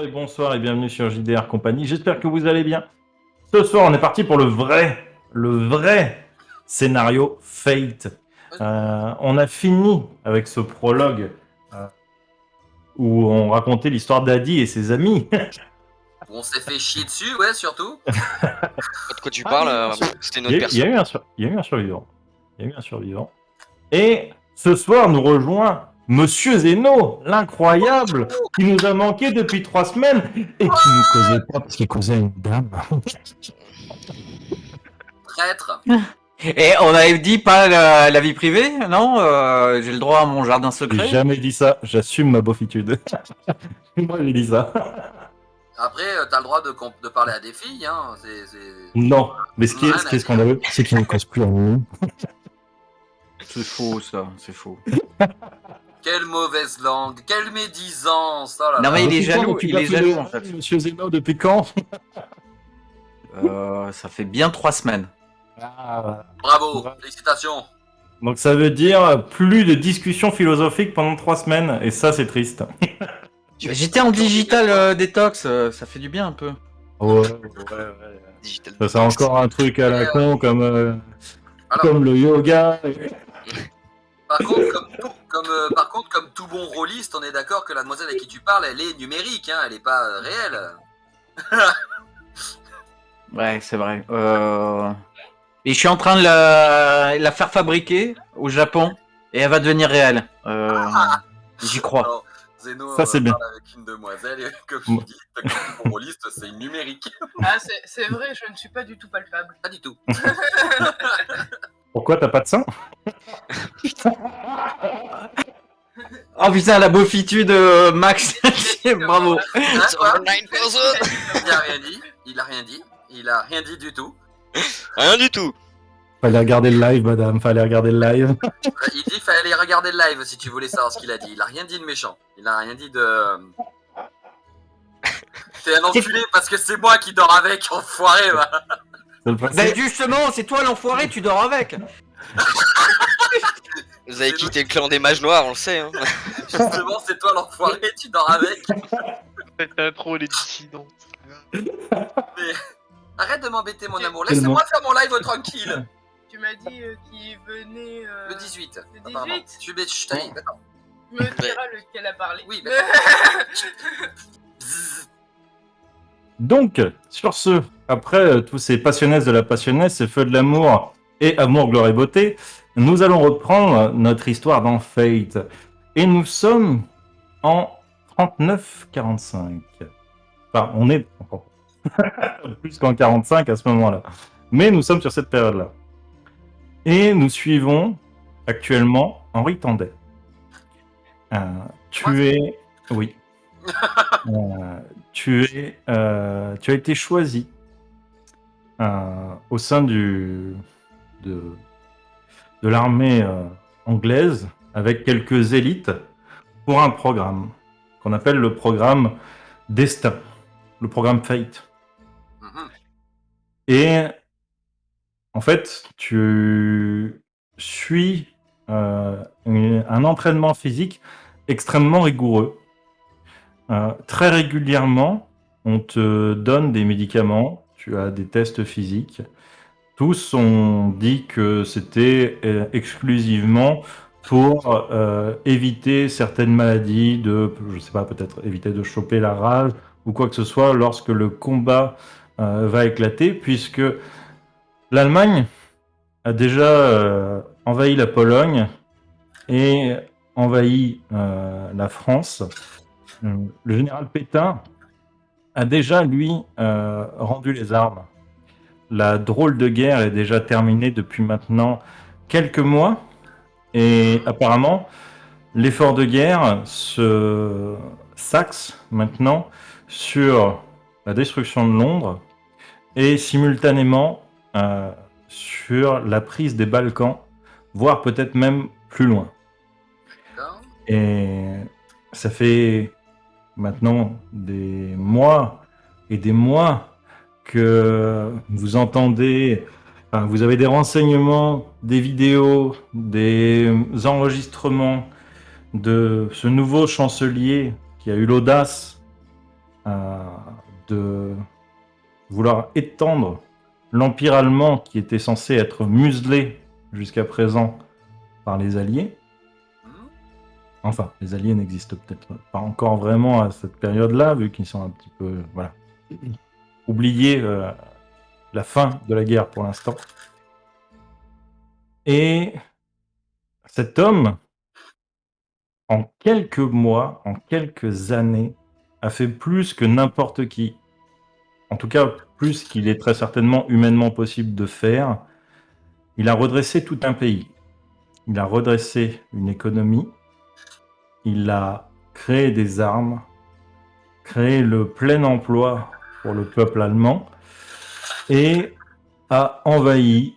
Bonjour et bonsoir et bienvenue sur JDR Compagnie. J'espère que vous allez bien. Ce soir, on est parti pour le vrai scénario Fate. On a fini avec ce prologue où on racontait l'histoire d'Adi et ses amis. On s'est fait chier dessus, ouais, surtout. De quoi tu parles C'était une autre Il personne. y a eu un survivant. Il y a eu un survivant. Et ce soir, nous rejoint Monsieur Zeno, l'incroyable, qui nous a manqué depuis 3 semaines et qui nous causait pas parce qu'il causait une dame. Traître. Et on avait dit pas la vie privée, non j'ai le droit à mon jardin J'ai secret. jamais dit ça, j'assume ma beaufitude. Moi, j'ai dit ça. Après, t'as le droit de parler à des filles, hein. Non, mais ce qui est scandaleux, c'est qu'il ne cause plus à nous. C'est faux, ça, c'est faux. Quelle mauvaise langue, quelle médisance. Oh là Non, là. mais il est jaloux, il est jaloux, en fait. Monsieur Zeno, depuis quand? Ça fait bien 3 semaines. Bravo, félicitations. Donc ça veut dire plus de discussions philosophiques pendant 3 semaines, et ça c'est triste. J'étais en digital détox, ça fait du bien un peu. Ouais. Digital. Ça c'est encore un truc à la con comme Alors, le yoga. par contre, comme tout bon rôliste, on est d'accord que la demoiselle avec qui tu parles, elle est numérique, hein, elle est pas réelle. Ouais, c'est vrai. Et je suis en train de la faire fabriquer au Japon, et elle va devenir réelle. J'y crois. Alors, Zeno Ça, c'est bien. parle avec une demoiselle, et comme je dis, comme tout bon rôliste, c'est une numérique. Ah, c'est vrai, je ne suis pas du tout palpable. Pas du tout. Pourquoi t'as pas de sein? Oh putain, la beaufitude, Max. Bravo. Hein, quoi 9%. Il a rien dit, il a rien dit du tout. Rien du tout. Fallait regarder le live, madame, fallait regarder le live. Il dit fallait regarder le live si tu voulais savoir ce qu'il a dit. Il a rien dit de méchant. Il a rien dit de. T'es un enculé parce que c'est moi qui dors avec, enfoiré, va. Ben justement, c'est toi l'enfoiré, tu dors avec. Vous avez quitté le clan des mages noirs, on le sait. Hein. Justement, c'est toi l'enfoiré, tu dors avec. T'as trop les dissidents. Mais arrête de m'embêter, mon amour. Tellement. Laisse-moi faire mon live tranquille. Tu m'as dit qu'il venait. Le 18. Le apparemment. 18. Tu bêtes, je t'ai dit, d'accord. Tu me diras lequel a parlé. Oui, Donc, sur ce, après tous ces passionnés de la passionnesse, ces feux de l'amour et amour, gloire et beauté, nous allons reprendre notre histoire dans Fate. Et nous sommes en 39-45. Enfin, on est encore plus qu'en 45 à ce moment-là. Mais nous sommes sur cette période-là. Et nous suivons actuellement Henri Tandet. Oui. Tu as été choisi au sein de l'armée anglaise avec quelques élites pour un programme qu'on appelle le programme Destin, le programme Fate. Mhm. Et en fait, tu suis un entraînement physique extrêmement rigoureux. Très régulièrement, on te donne des médicaments, tu as des tests physiques. Tous ont dit que c'était exclusivement pour éviter certaines maladies, je sais pas, peut-être éviter de choper la rage ou quoi que ce soit lorsque le combat va éclater, puisque l'Allemagne a déjà envahi la Pologne et envahi la France. Le général Pétain a déjà, lui, rendu les armes. La drôle de guerre est déjà terminée depuis maintenant quelques mois. Et apparemment, l'effort de guerre s'axe maintenant sur la destruction de Londres et simultanément sur la prise des Balkans, voire peut-être même plus loin. D'accord. Et ça fait maintenant des mois et des mois que vous entendez, enfin, vous avez des renseignements, des vidéos, des enregistrements de ce nouveau chancelier qui a eu l'audace de vouloir étendre l'Empire allemand qui était censé être muselé jusqu'à présent par les Alliés. Enfin, les Alliés n'existent peut-être pas encore vraiment à cette période-là, vu qu'ils sont un petit peu oubliés la fin de la guerre pour l'instant. Et cet homme, en quelques mois, en quelques années, a fait plus que n'importe qui. En tout cas, plus qu'il est très certainement humainement possible de faire. Il a redressé tout un pays. Il a redressé une économie. Il a créé des armes, créé le plein emploi pour le peuple allemand et a envahi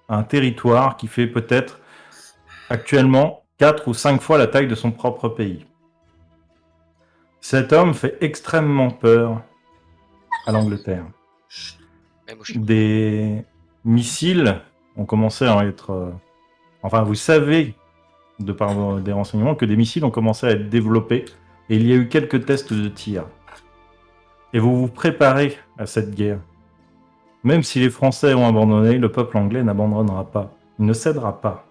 un territoire qui fait peut-être actuellement 4 ou 5 fois la taille de son propre pays. Cet homme fait extrêmement peur à l'Angleterre. Ouais, moi, je suis- Des missiles ont commencé à être... Enfin, vous savez, de par des renseignements, que des missiles ont commencé à être développés et il y a eu quelques tests de tir. Et vous vous préparez à cette guerre. Même si les Français ont abandonné, le peuple anglais n'abandonnera pas. Il ne cédera pas.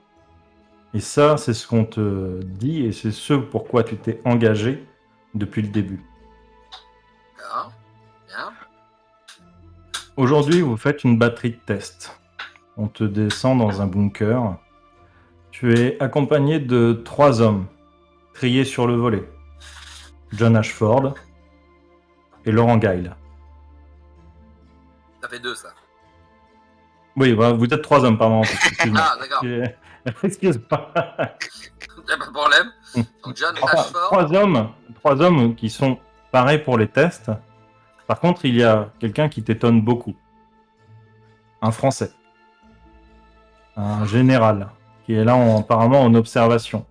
Et ça, c'est ce qu'on te dit et c'est ce pourquoi tu t'es engagé depuis le début. D'accord. Bien. Aujourd'hui, vous faites une batterie de tests. On te descend dans un bunker. Tu es accompagné de 3 hommes, triés sur le volet. John Ashford et Laurent Guile. Ça fait 2, ça. Oui, bah, vous êtes 3 hommes, pardon. Excuse-moi. Ah, d'accord. Excuse-moi. Y'a pas de problème. Donc, John Enfin, Ashford. 3 hommes qui sont parés pour les tests. Par contre, il y a quelqu'un qui t'étonne beaucoup. Un Français. Un général qui est là apparemment en observation.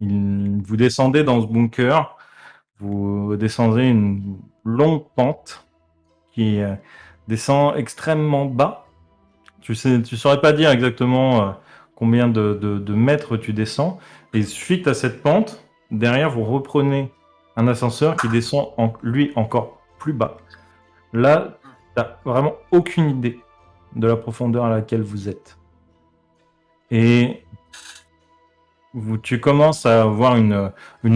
Vous descendez dans ce bunker. Vous descendez une longue pente qui descend extrêmement bas. Tu saurais pas dire exactement combien de mètres tu descends. Et suite à cette pente, derrière, vous reprenez un ascenseur qui descend lui encore plus bas. Là, tu n'as vraiment aucune idée de la profondeur à laquelle vous êtes. Et tu commences à avoir une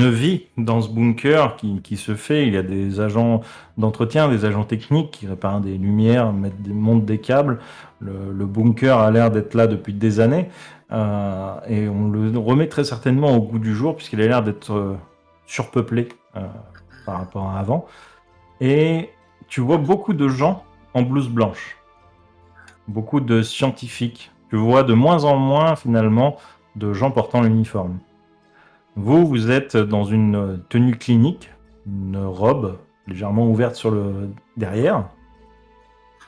vie dans ce bunker qui se fait. Il y a des agents d'entretien, des agents techniques qui réparent des lumières, montent des câbles. Le bunker a l'air d'être là depuis des années. Et on le remet très certainement au goût du jour puisqu'il a l'air d'être surpeuplé par rapport à avant. Et tu vois beaucoup de gens en blouse blanche. Beaucoup de scientifiques. Tu vois de moins en moins finalement de gens portant l'uniforme. Vous êtes dans une tenue clinique, une robe légèrement ouverte sur le derrière,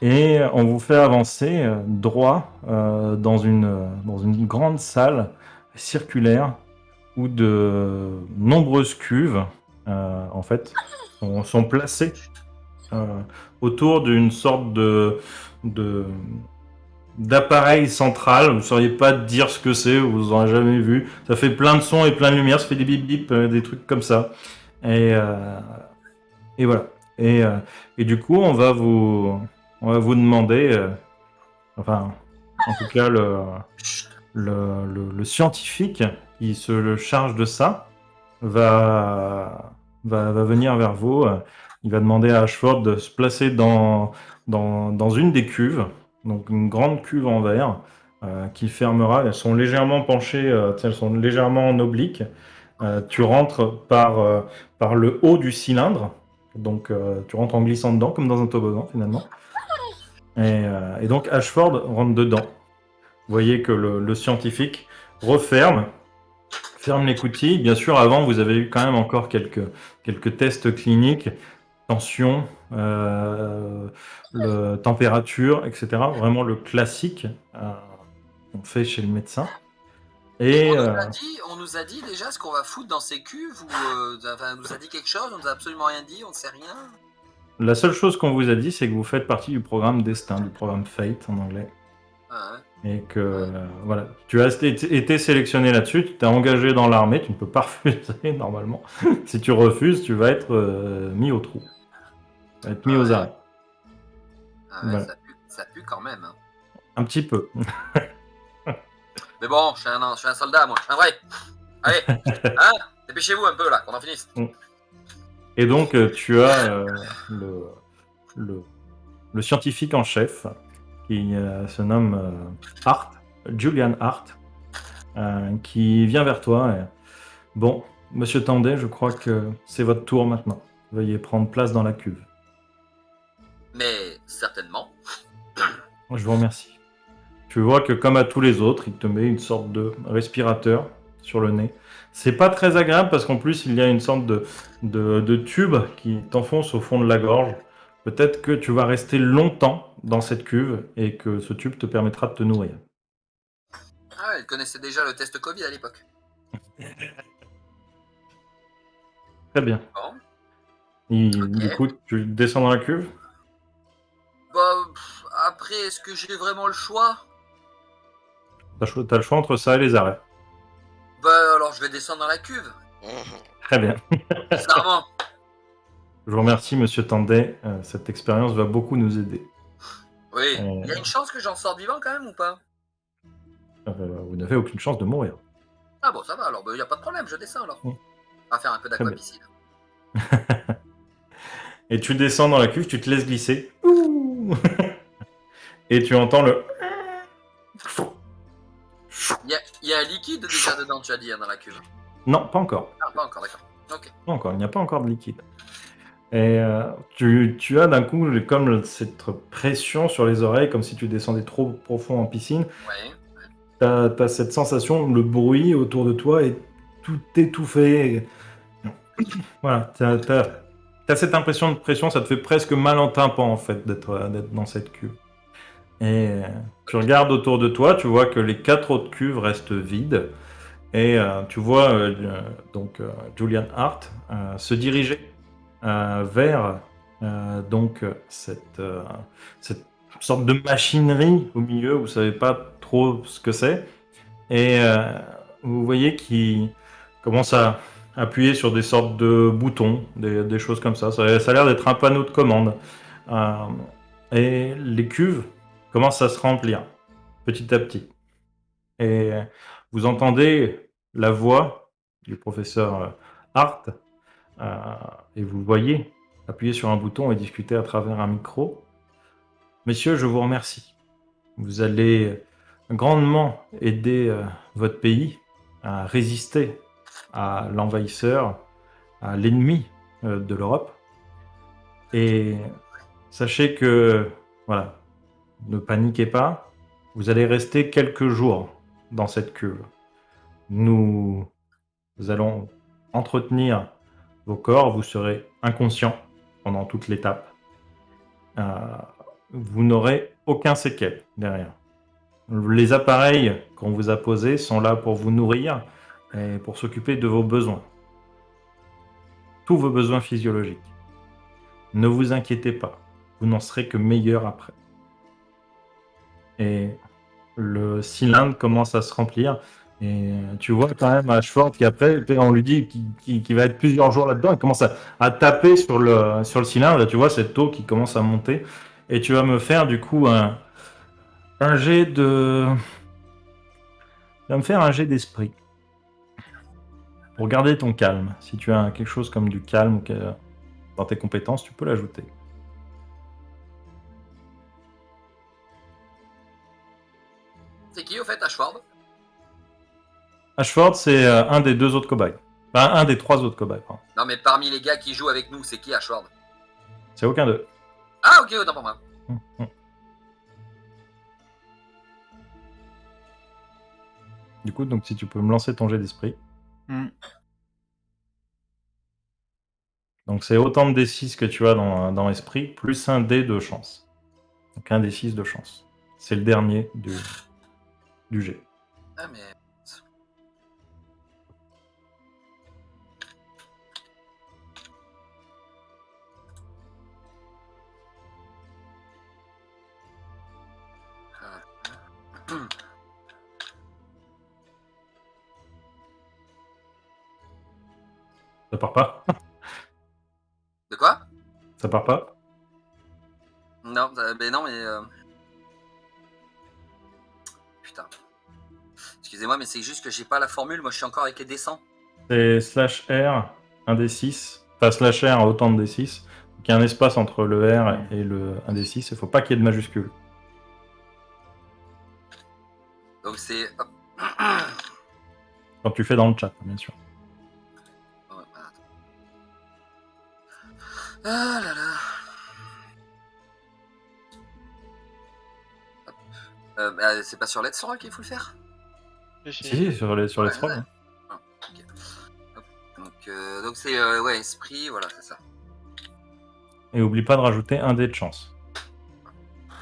et on vous fait avancer droit dans une grande salle circulaire où de nombreuses cuves, en fait, sont placées autour d'une sorte d'appareil central. Vous ne sauriez pas dire ce que c'est, vous n'aurez jamais vu. Ça fait plein de sons et plein de lumière, ça fait des bip bip, des trucs comme ça. Et voilà. Et du coup, on va vous demander, enfin, en tout cas, le scientifique qui se charge de ça va venir vers vous. Il va demander à Ashford de se placer dans une des cuves, donc une grande cuve en verre qui fermera. Elles sont légèrement penchées, elles sont légèrement en oblique. Tu rentres par le haut du cylindre, donc tu rentres en glissant dedans, comme dans un toboggan finalement. Et donc Ashford rentre dedans. Vous voyez que le scientifique ferme les coutilles. Bien sûr, avant, vous avez eu quand même encore quelques tests cliniques, tension, température, etc. Vraiment le classique qu'on fait chez le médecin. Et On nous a dit déjà ce qu'on va foutre dans ces cuves, ou enfin, on nous a dit quelque chose, on nous a absolument rien dit, on ne sait rien. la seule chose qu'on vous a dit, c'est que vous faites partie du programme Destin, du programme Fate en anglais. Ah, ouais. Et que voilà, tu as été sélectionné là-dessus, tu t'es engagé dans l'armée, tu ne peux pas refuser normalement. Si tu refuses, tu vas être mis au trou. Tu vas être mis Ah aux ouais. arrêts. Ah ouais, Voilà. ça pue quand même. Hein. Un petit peu. Mais bon, je suis un soldat, moi. Je suis un vrai. Allez, hein, dépêchez-vous un peu là, qu'on en finisse. Et donc, tu as le, le, le scientifique en chef qui se nomme Hart, Julian Hart, qui vient vers toi. Et, bon, monsieur Tandet, je crois que c'est votre tour maintenant. Veuillez prendre place dans la cuve. Mais certainement. Je vous remercie. Tu vois que comme à tous les autres, il te met une sorte de respirateur sur le nez. C'est pas très agréable parce qu'en plus il y a une sorte de tube qui t'enfonce au fond de la gorge. Peut-être que tu vas rester longtemps dans cette cuve et que ce tube te permettra de te nourrir. Ah, elle connaissait déjà le test Covid à l'époque. Très bien. Bon, Du ok. coup, tu descends dans la cuve. Bah, après, est-ce que j'ai vraiment le choix? T'as le choix entre ça et les arrêts. Bah, alors je vais descendre dans la cuve. Très bien. Bizarrement. Je vous remercie, monsieur Tandet. Cette expérience va beaucoup nous aider. Oui. Euh, Il y a une chance que j'en sorte vivant quand même ou pas? vous n'avez aucune chance de mourir. Ah bon, ça va alors, il n'y a pas de problème, je descends alors. Mm. On va faire un peu Très bien. d'aquapiscine. Et tu descends dans la cuve, tu te laisses glisser. Ouh. Et tu entends le... Il y a un liquide déjà dedans, tu as dit, hein, dans la cuve. Non, pas encore. Ah, pas encore, d'accord. Ok. Pas encore. Il n'y a pas encore de liquide. Et tu as d'un coup comme cette pression sur les oreilles, comme si tu descendais trop profond en piscine. Ouais. Tu as cette sensation, le bruit autour de toi est tout étouffé. Voilà, tu as cette impression de pression, ça te fait presque mal en tympan en fait d'être dans cette cuve. Et tu regardes autour de toi, tu vois que les 4 autres cuves restent vides. Et tu vois donc Julian Hart se diriger vers donc cette sorte de machinerie au milieu, vous savez pas trop ce que c'est. Et vous voyez qu'il commence à appuyer sur des sortes de boutons, des choses comme ça. Ça a l'air d'être un panneau de commande. Euh, et les cuves commencent à se remplir petit à petit. Et vous entendez la voix du professeur Hart et vous le voyez appuyer sur un bouton et discuter à travers un micro. Messieurs, je vous remercie. Vous allez grandement aider votre pays à résister à l'envahisseur, à l'ennemi de l'Europe. Et sachez que, voilà, ne paniquez pas, vous allez rester quelques jours dans cette cuve. Nous allons entretenir vos corps, vous serez inconscient pendant toute l'étape. Vous n'aurez aucun séquelle derrière. Les appareils qu'on vous a posés sont là pour vous nourrir et pour s'occuper de vos besoins. Tous vos besoins physiologiques. Ne vous inquiétez pas, vous n'en serez que meilleur après. Et le cylindre commence à se remplir. Et tu vois quand même Ashford qui après, on lui dit qu'il va être plusieurs jours là-dedans, il commence à taper sur le cylindre, et tu vois cette eau qui commence à monter. Et tu vas me faire du coup un jet de... Tu vas me faire un jet d'esprit. Pour garder ton calme. Si tu as quelque chose comme du calme dans tes compétences, tu peux l'ajouter. C'est qui au fait, Ashford? Ashford, c'est un des 2 autres cobayes. Enfin, un des 3 autres cobayes, pardon. Non, mais parmi les gars qui jouent avec nous, c'est qui Ashford? C'est aucun d'eux. Ah, ok, autant pour moi. Du coup, donc si tu peux me lancer ton jet d'esprit. Donc c'est autant de D6 que tu as dans Esprit, plus un dé de chance. Donc un D6 de chance. C'est le dernier du jet. Ah, mais. Ça part pas. De quoi? Ça part pas. Non, non, mais. Putain. Excusez-moi, mais c'est juste que j'ai pas la formule. Moi, je suis encore avec les dessins. C'est slash R, un des 6. Enfin, slash R, autant de D6. Donc, il y a un espace entre le R et le 1 des 6. Il faut pas qu'il y ait de majuscule. Donc c'est. Hop. Quand tu fais dans le chat, bien sûr. Ouais, attends. Ah là là. C'est pas sur Let's Roll qu'il faut le faire? Si, sur les Ouais, scrolls. ouais. Hein. Ah, ok. Hop. Donc c'est ouais, esprit, voilà, c'est ça. Et oublie pas de rajouter un dé de chance.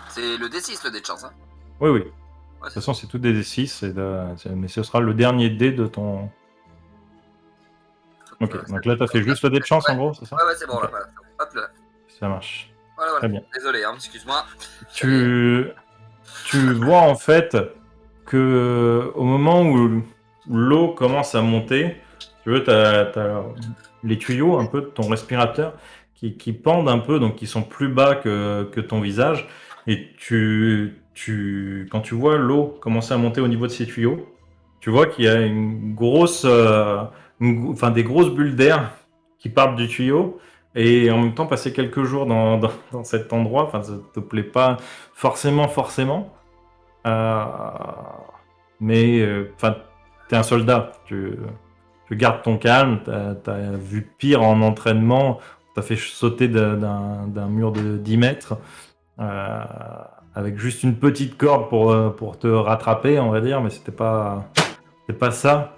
C'est le D6 le dé de chance. Hein. Oui, oui. Ouais, De toute c'est façon, c'est tout des D6. Mais ce sera le dernier dé de ton. Ok, voilà, donc là, tu as fait juste le dé de chance, en gros, c'est ça? Ouais, c'est bon, Ok. là, voilà. Hop là. Ça marche. Voilà. Très bien. Désolé, hein, excuse-moi. Tu vois en fait que au moment où l'eau commence à monter, tu veux, t'as les tuyaux un peu de ton respirateur qui pendent un peu, donc qui sont plus bas que ton visage. Et quand tu vois l'eau commencer à monter au niveau de ces tuyaux, tu vois qu'il y a une grosse, enfin des grosses bulles d'air qui partent du tuyau. Et en même temps, passer quelques jours dans cet endroit, enfin, ça te plaît pas forcément. Euh, mais enfin, t'es un soldat, tu gardes ton calme. T'as vu pire en entraînement. T'as fait sauter d'un mur de 10 mètres euh, avec juste une petite corde pour te rattraper, on va dire, mais c'était pas ça.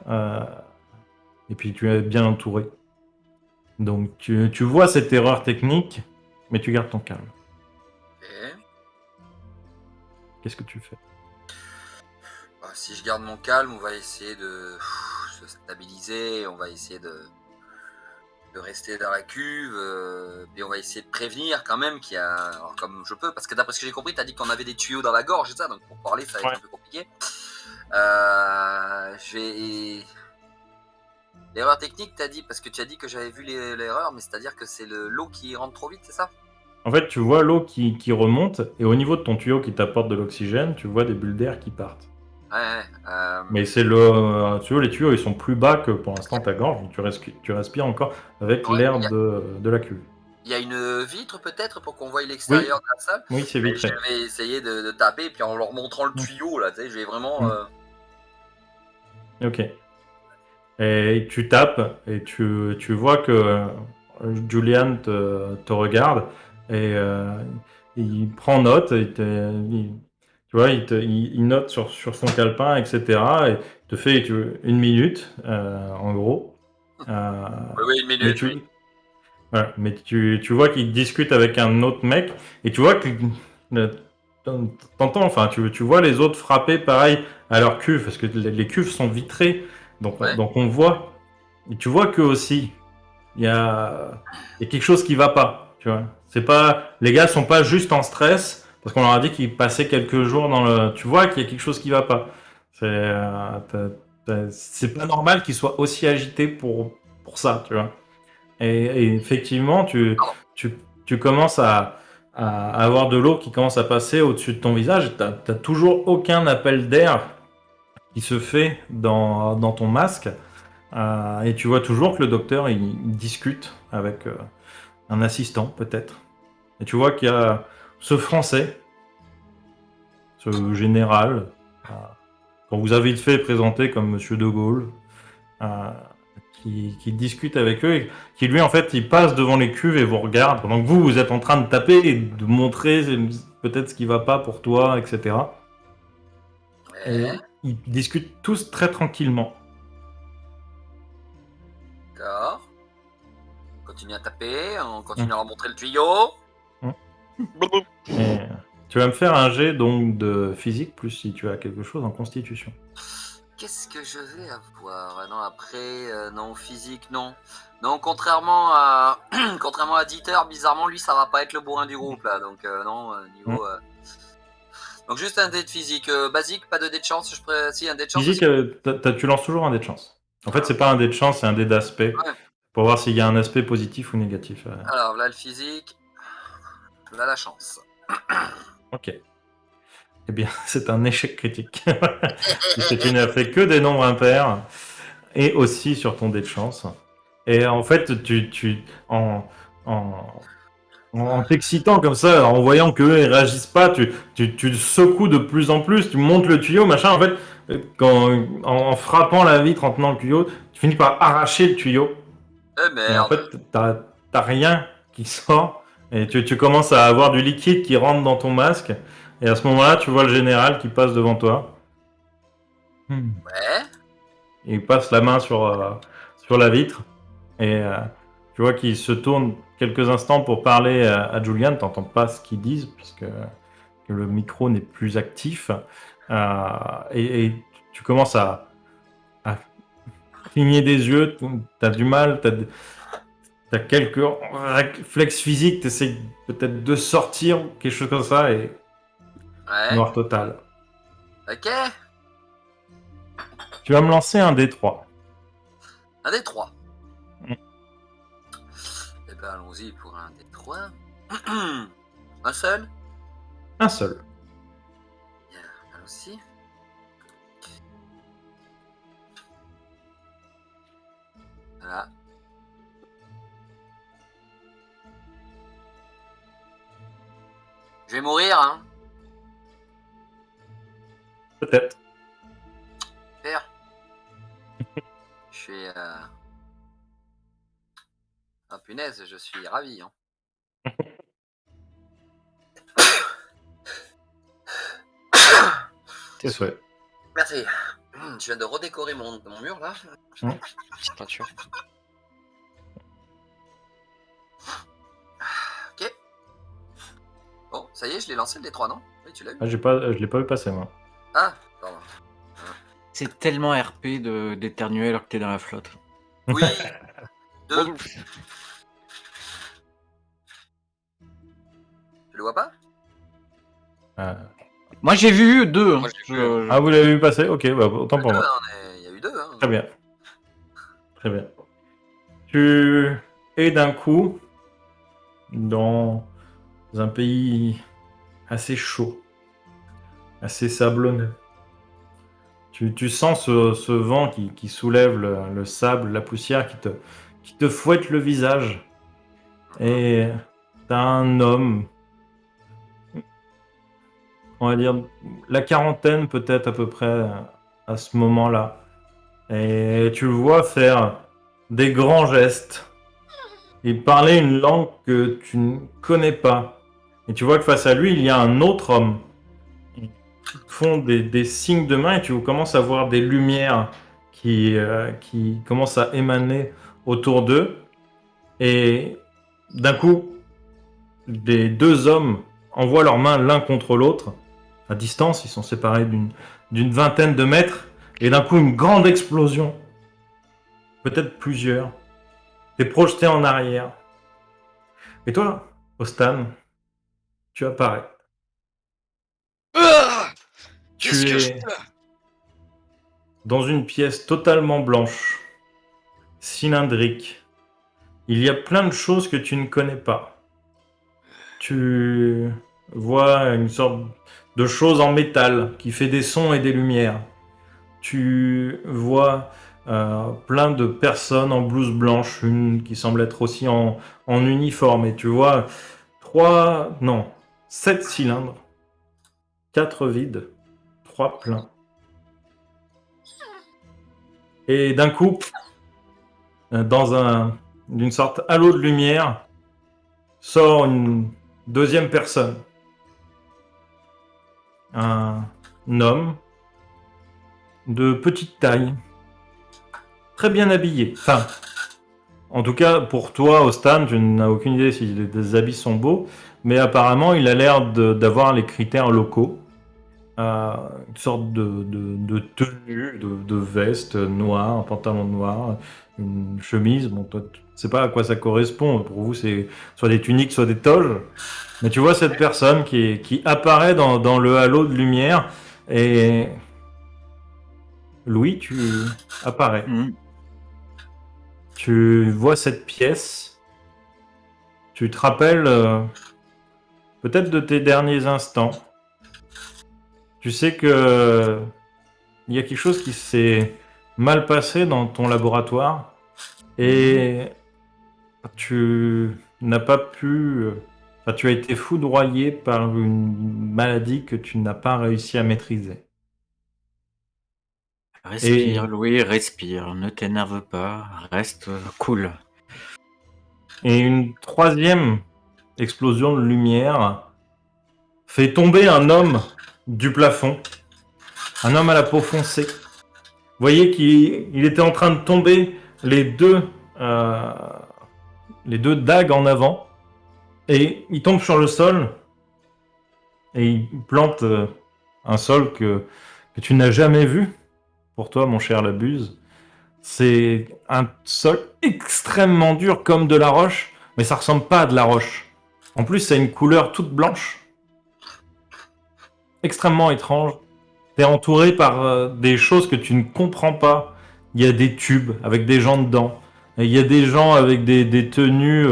Et puis tu es bien entouré. Donc tu vois cette erreur technique, mais tu gardes ton calme. Ok. Qu'est-ce que tu fais? Bah, si je garde mon calme, on va essayer de se stabiliser, on va essayer de rester dans la cuve, et on va essayer de prévenir quand même qu'il y a, alors, comme je peux, parce que d'après ce que j'ai compris, tu as dit qu'on avait des tuyaux dans la gorge et ça, donc pour parler, ça va être Ouais. un peu compliqué. Je vais... L'erreur technique, t'as dit, parce que tu as dit que j'avais vu l'erreur, mais c'est-à-dire que c'est l'eau qui rentre trop vite, c'est ça? En fait, tu vois l'eau qui remonte, et au niveau de ton tuyau qui t'apporte de l'oxygène, tu vois des bulles d'air qui partent. Ouais, Mais c'est tu vois, les tuyaux, ils sont plus bas que pour l'instant ta gorge, donc tu respires encore avec Ouais, l'air il y a- de la cuve. il y a une vitre peut-être pour qu'on voie l'extérieur de la salle. Oui, c'est Et je vitré. vais essayer de taper, et puis en leur montrant le Mm. tuyau, là, tu sais, je vais vraiment... Ok. Et tu tapes, et tu vois que Julian te regarde, et il prend note, tu vois, il note sur son calepin, etc. Et te fait 1 minute, en gros. Euh, Oui, une mais minute, oui. voilà, mais tu vois qu'il discute avec un autre mec, et tu vois que le- t'entends, enfin, tu vois les autres frapper pareil à leur cuve, parce que les cuves sont vitrées, Ouais. donc on voit, et tu vois que aussi, il y a quelque chose qui va pas, tu vois. C'est pas, les gars sont pas juste en stress, parce qu'on leur a dit qu'ils passaient quelques jours tu vois qu'il y a quelque chose qui va pas. C'est pas normal qu'ils soient aussi agités pour ça, tu vois. Et effectivement, tu commences à avoir de l'eau qui commence à passer au-dessus de ton visage. Tu n'as toujours aucun appel d'air qui se fait dans ton masque. Et tu vois toujours que le docteur il discute avec un assistant, peut-être. Et tu vois qu'il y a ce Français, ce général, qu'on vous a vite fait présenter comme Monsieur de Gaulle. euh, qui discute avec eux et qui lui en fait il passe devant les cuves et vous regarde pendant que vous êtes en train de taper et de montrer peut-être ce qui va pas pour toi, etc. Ouais, Et ils discutent tous très tranquillement. d'accord. On continue à taper, on continue Mm. à leur montrer le tuyau. Et tu vas me faire un jet donc de physique plus si tu as quelque chose en constitution. Qu'est-ce que je vais avoir? Non, après, non, physique, non. Non, contrairement à contrairement à Dieter, bizarrement, lui, ça va pas être le bourrin du groupe, là. Donc, non, niveau... Donc, juste un dé de physique basique, pas de dé de chance. Si, un dé de chance aussi. Physique, tu lances toujours un dé de chance. En fait, c'est pas un dé de chance, c'est un dé d'aspect. Ouais. pour voir s'il y a un aspect positif ou négatif. Alors, là, le physique, là, la chance. Ok. Eh bien, c'est un échec critique. Puisque tu n'as fait que des nombres impairs, et aussi sur ton dé de chance. Et en fait, en t'excitant comme ça, en voyant qu'eux ils réagissent pas, tu secoues de plus en plus, tu montes le tuyau, machin. En fait, en frappant la vitre, en tenant le tuyau, tu finis par arracher le tuyau. Eh Et en merde. fait, t'as rien qui sort. Et tu commences à avoir du liquide qui rentre dans ton masque. Et à ce moment-là, tu vois le général qui passe devant toi. Ouais. Et il passe la main sur la vitre. Et tu vois qu'il se tourne quelques instants pour parler à Julian. T'entends pas ce qu'ils disent, puisque que le micro n'est plus actif. Et tu commences à cligner des yeux. T'as du mal. T'as quelques réflexes physiques. T'essayes peut-être de sortir, quelque chose comme ça. Et Ouais. noir total. Ok. Tu vas me lancer un D3. Un des 3. Mm. Eh ben, allons-y pour un des 3. Un seul. Un seul. Bien, là aussi. Voilà. Je vais mourir, hein. Peut-être. Faire. Je suis. Ah punaise, je suis ravi. Hein. Tes souhaits. Merci. Je viens de redécorer mon mur là. Petite peinture. Ok. Bon, ça y est, je l'ai lancé le D3, non? Oui, tu l'as eu. Ah, je l'ai pas vu passer, moi. Ah, pardon. C'est tellement RP d'éternuer alors que t'es dans la flotte. Oui. Deux. Bon, Tu le vois pas? Moi j'ai vu 2. Moi, j'ai vu, Ah, vous l'avez vu passer? Ok, bah, autant pour Deux, moi. hein, il y a eu deux. Hein. Très bien. Très bien. Tu es d'un coup dans un pays assez chaud, assez sablonneux. Tu sens ce vent qui soulève le sable, la poussière, qui te fouette le visage. Et t'as un homme, on va dire la quarantaine peut-être à peu près à ce moment-là. Et tu le vois faire des grands gestes et parler une langue que tu ne connais pas. Et tu vois que face à lui, il y a un autre homme. Ils font des signes de main et tu commences à voir des lumières qui commencent à émaner autour d'eux. Et d'un coup, les deux hommes envoient leurs mains l'un contre l'autre. À distance, ils sont séparés d'une vingtaine de mètres. Et d'un coup, une grande explosion. Peut-être plusieurs. T'es projeté en arrière. Et toi, Ostan, tu apparais. Ah, Tu qu'est-ce que je es fais là? dans une pièce totalement blanche, cylindrique. Il y a plein de choses que tu ne connais pas. Tu vois une sorte de chose en métal qui fait des sons et des lumières. Tu vois plein de personnes en blouse blanche, une qui semble être aussi en uniforme. Et tu vois 7 cylindres, 4 vides, 3 pleins. Et d'un coup, d'une sorte halo de lumière, sort une deuxième personne. Un homme de petite taille, très bien habillé. Enfin, en tout cas, pour toi, Ostan, je n'ai aucune idée si les habits sont beaux, mais apparemment, il a l'air d'avoir les critères locaux. Une sorte de tenue, de veste noire, un pantalon noir, une chemise. Bon, toi, tu sais pas à quoi ça correspond. Pour vous, c'est soit des tuniques, soit des toges. Mais tu vois cette personne qui apparaît dans le halo de lumière. Et Louis, tu apparais. Mhm. tu vois cette pièce, tu te rappelles peut-être de tes derniers instants. Tu sais que il y a quelque chose qui s'est mal passé dans ton laboratoire et tu n'as pas pu... enfin, tu as été foudroyé par une maladie que tu n'as pas réussi à maîtriser. Respire, Et, Louis, respire. Ne t'énerve pas. Reste cool. et une troisième explosion de lumière fait tomber un homme du plafond. Un homme à la peau foncée. Vous voyez qu'il était en train de tomber euh, les deux dagues en avant. Et il tombe sur le sol et il plante un sol que tu n'as jamais vu. Pour toi, mon cher Labuse. C'est un sol extrêmement dur comme de la roche, mais ça ressemble pas à de la roche. En plus, ça a une couleur toute blanche. Extrêmement étrange. T'es entouré par des choses que tu ne comprends pas. Il y a des tubes avec des gens dedans. Et il y a des gens avec des tenues,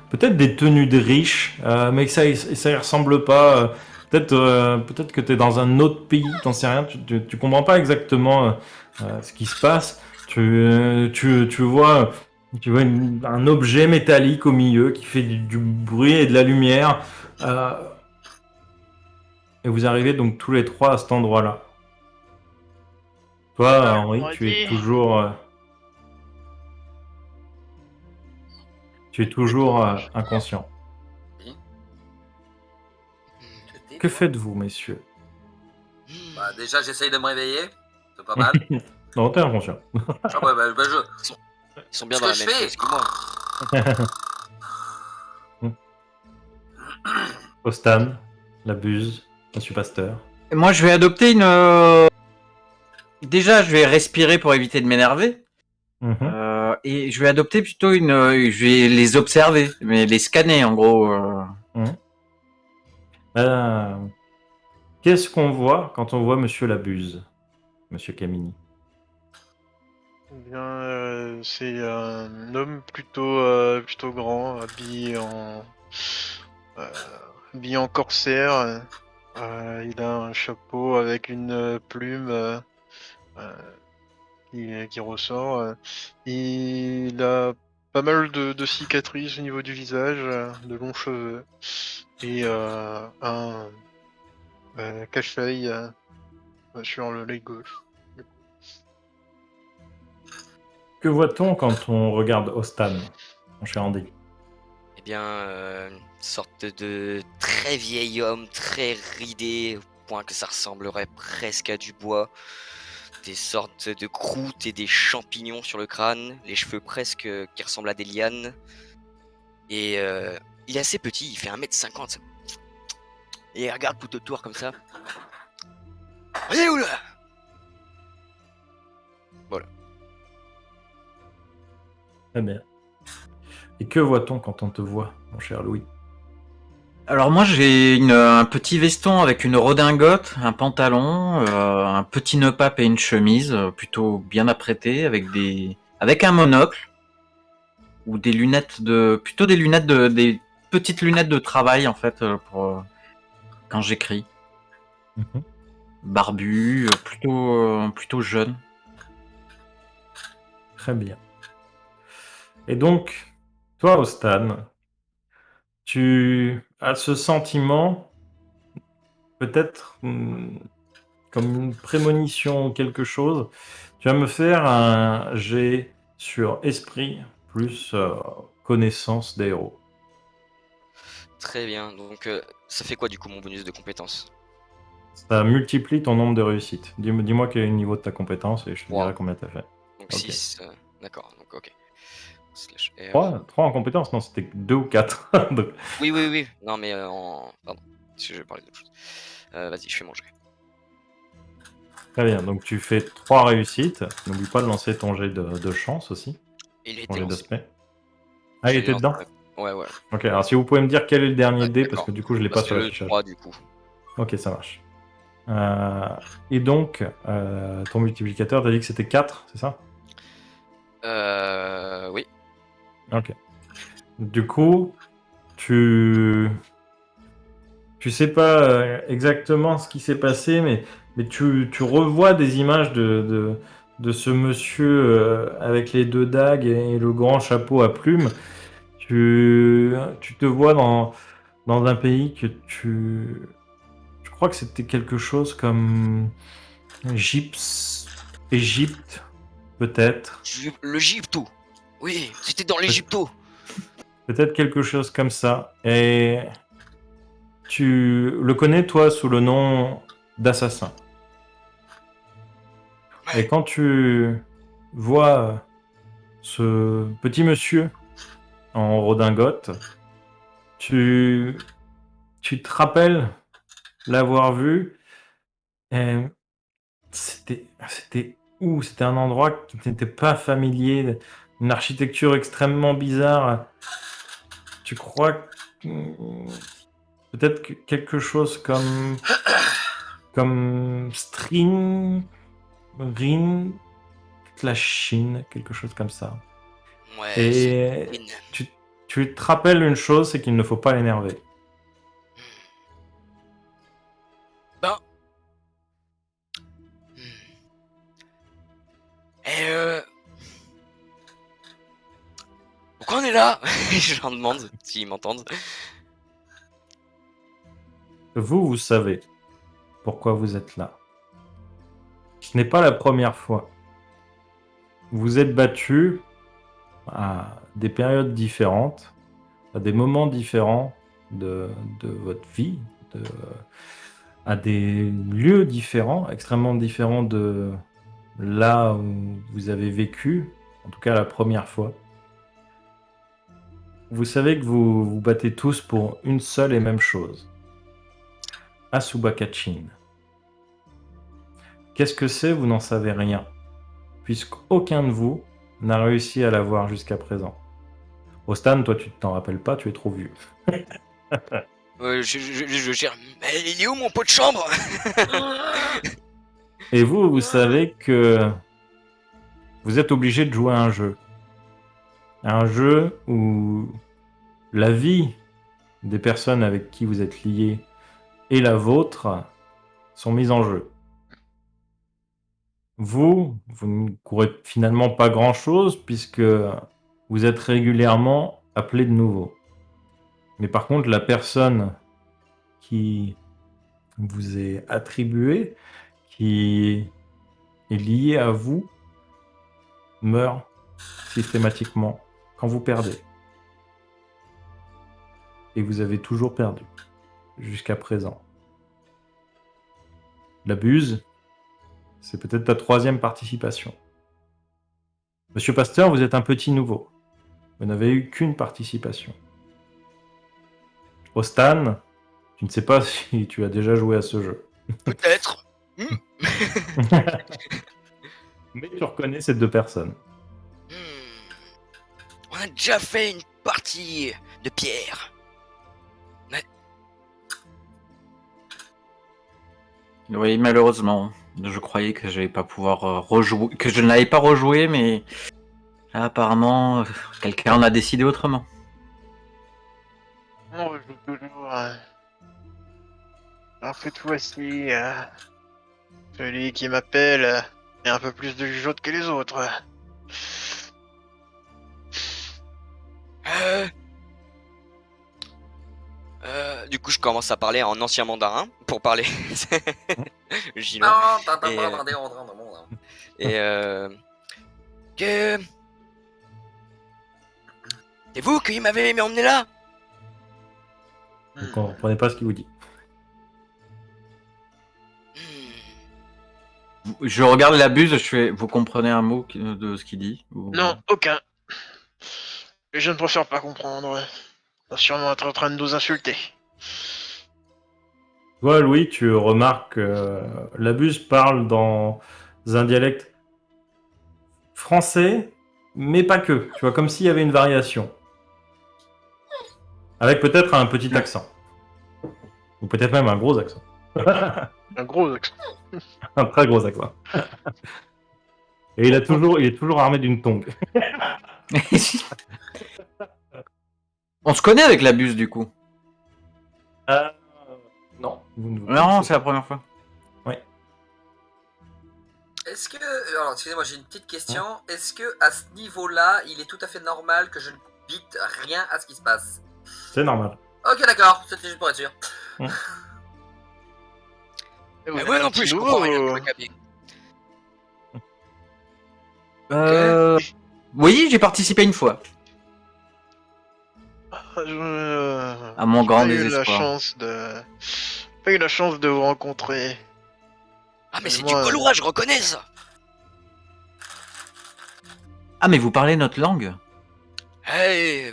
peut-être des tenues de riches, mais ça y ressemble pas. Peut-être que tu es dans un autre pays, t'en sais rien, tu comprends pas exactement ce qui se passe. Tu vois, un objet métallique au milieu qui fait du bruit et de la lumière. euh, et vous arrivez donc tous les trois à cet endroit-là. Toi, Ah, Henri, on va dire. tu es toujours Dommage. inconscient. C'était Que quoi faites-vous, messieurs? Bah, déjà, j'essaye de me réveiller. C'est pas mal. Non, t'es inconscient. Ah ouais, bah, Ils sont bien Ce dans que la je même fais. chose que moi. Ostan, la buse, Monsieur Pasteur. Et moi, je vais adopter une. Déjà, je vais respirer pour éviter de m'énerver. Mhm. Et je vais adopter plutôt une. Je vais les observer, mais les scanner en gros. Euh, Qu'est-ce qu'on voit quand on voit Monsieur Labuse, Monsieur Camini? Eh bien, c'est un homme plutôt grand, euh, habillé en corsaire. Il a un chapeau avec une plume qui ressort. Il a pas mal de cicatrices au niveau du visage, de longs cheveux et un cache-œil sur l'œil gauche. Que voit-on quand on regarde Ostan, mon cher Andy? Eh bien, une sorte de très vieil homme, très ridé, au point que ça ressemblerait presque à du bois. Des sortes de croûtes et des champignons sur le crâne, les cheveux presque qui ressemblent à des lianes. Et il est assez petit, il fait 1m50. Et il regarde tout autour comme ça. Allez, oula! Très bien. Et que voit-on quand on te voit, mon cher Louis? Alors moi, j'ai un petit veston avec une redingote, un pantalon, un petit nœud pape et une chemise plutôt bien apprêtée avec un monocle ou des lunettes des petites lunettes de travail en fait pour quand j'écris. Mhm. Barbu, plutôt jeune. Très bien. Et donc, toi, Ostan, tu as ce sentiment, peut-être comme une prémonition ou quelque chose. Tu vas me faire un jet sur esprit plus connaissance des héros. Très bien, donc ça fait quoi du coup mon bonus de compétence? Ça multiplie ton nombre de réussites. Dis-moi quel est le niveau de ta compétence et je te Trois. dirai combien tu as fait. Donc Ok. 6, d'accord, donc ok. Slash R. 3 en compétence? Non, c'était 2 ou 4. Donc, Oui, non mais Pardon, si je parlais d'autre chose. Vas-y, je fais manger. très bien, donc tu fais 3 réussites. N'oublie pas de lancer ton jet de chance aussi. Il a Ton été jet lancé. d'aspect. Ah, il était dedans? Ouais. Ok, alors si vous pouvez me dire quel est le dernier Ouais, dé, parce d'accord. que du coup je l'ai Bah, pas c'est sur le l'affichage. 3 du coup. Ok, ça marche. Et donc, ton multiplicateur, t'as dit que c'était 4, c'est ça? Oui. Ok. Du coup, tu sais pas exactement ce qui s'est passé, mais tu revois des images de ce monsieur avec les deux dagues et le grand chapeau à plumes. Tu te vois dans un pays que je crois que c'était quelque chose comme Égypte, peut-être. Le Gypto. Oui, c'était dans l'Égypto. Peut-être quelque chose comme ça. Et tu le connais, toi, sous le nom d'assassin. Et quand tu vois ce petit monsieur en redingote, tu te rappelles l'avoir vu. Et c'était où? C'était un endroit qui n'était pas familier, une architecture extrêmement bizarre. Tu crois que peut-être quelque chose comme String, Rin, la Chine, quelque chose comme ça. Ouais, Et tu te rappelles une chose, c'est qu'il ne faut pas l'énerver. Ben. Et pourquoi on est là? Je leur demande s'ils m'entendent. Vous savez pourquoi vous êtes là. Ce n'est pas la première fois. Vous êtes battus à des périodes différentes, à des moments différents de votre vie, à des lieux différents, extrêmement différents de là où vous avez vécu, en tout cas la première fois. Vous savez que vous vous battez tous pour une seule et même chose. Asuba Kachin. Qu'est-ce que c'est? Vous n'en savez rien, puisqu'aucun de vous n'a réussi à l'avoir jusqu'à présent. Ostan, toi tu ne t'en rappelles pas, tu es trop vieux. Je cherche. Mais il est où mon pot de chambre? Et vous savez que vous êtes obligé de jouer à un jeu. Un jeu où la vie des personnes avec qui vous êtes liés et la vôtre sont mises en jeu. Vous ne courez finalement pas grand-chose puisque vous êtes régulièrement appelé de nouveau. Mais par contre, la personne qui vous est attribuée, qui est liée à vous, meurt systématiquement quand vous perdez. Et vous avez toujours perdu, jusqu'à présent. La buse, c'est peut-être ta 3e participation. Monsieur Pasteur, vous êtes un petit nouveau. Vous n'avez eu qu'une participation. Ostan, tu ne sais pas si tu as déjà joué à ce jeu. Peut-être. Mais tu reconnais ces 2 personnes. On a déjà fait une partie de pierre. Oui, malheureusement. Je croyais que j'allais pas pouvoir rejouer, que je ne l'avais pas rejoué, mais apparemment, quelqu'un en a décidé autrement. On rejoue toujours. Alors cette fois-ci, celui qui m'appelle est un peu plus de jugeote que les autres. Du coup, je commence à parler en ancien mandarin pour parler chinois. Non, t'as Et, pas regardé en train de monde. Hein. Et que c'est vous qui m'avez emmené là? Vous ne comprenez pas ce qu'il vous dit. Je regarde la buse, je fais. Vous comprenez un mot de ce qu'il dit ou... Non, aucun. Je ne préfère pas comprendre. Il va sûrement être en train de nous insulter. Toi, Louis, tu remarques que la buse parle dans un dialecte français, mais pas que. Tu vois, comme s'il y avait une variation. Avec peut-être un petit accent. Ou peut-être même un gros accent. Un gros accent. Un très gros accent. Et il est toujours armé d'une tongue. On se connaît avec la buse du coup. Non, vous ne vous Non, connaissez c'est la première fois. Est-ce que. Alors, excusez-moi, j'ai une petite question. Est-ce que à ce niveau-là, il est tout à fait normal que je ne bite rien à ce qui se passe? C'est normal. Ok, d'accord, c'était juste pour être sûr. Et vous Mais êtes moi un non petit plus, je nouveau, comprends rien pour le cabier. Oui, j'ai participé une fois. À mon j'ai grand pas eu la désespoir. chance de. Pas eu la chance de vous rencontrer. Ah, mais c'est Moi, du gaulois, je reconnais ça. Ah, mais vous parlez notre langue? Hey,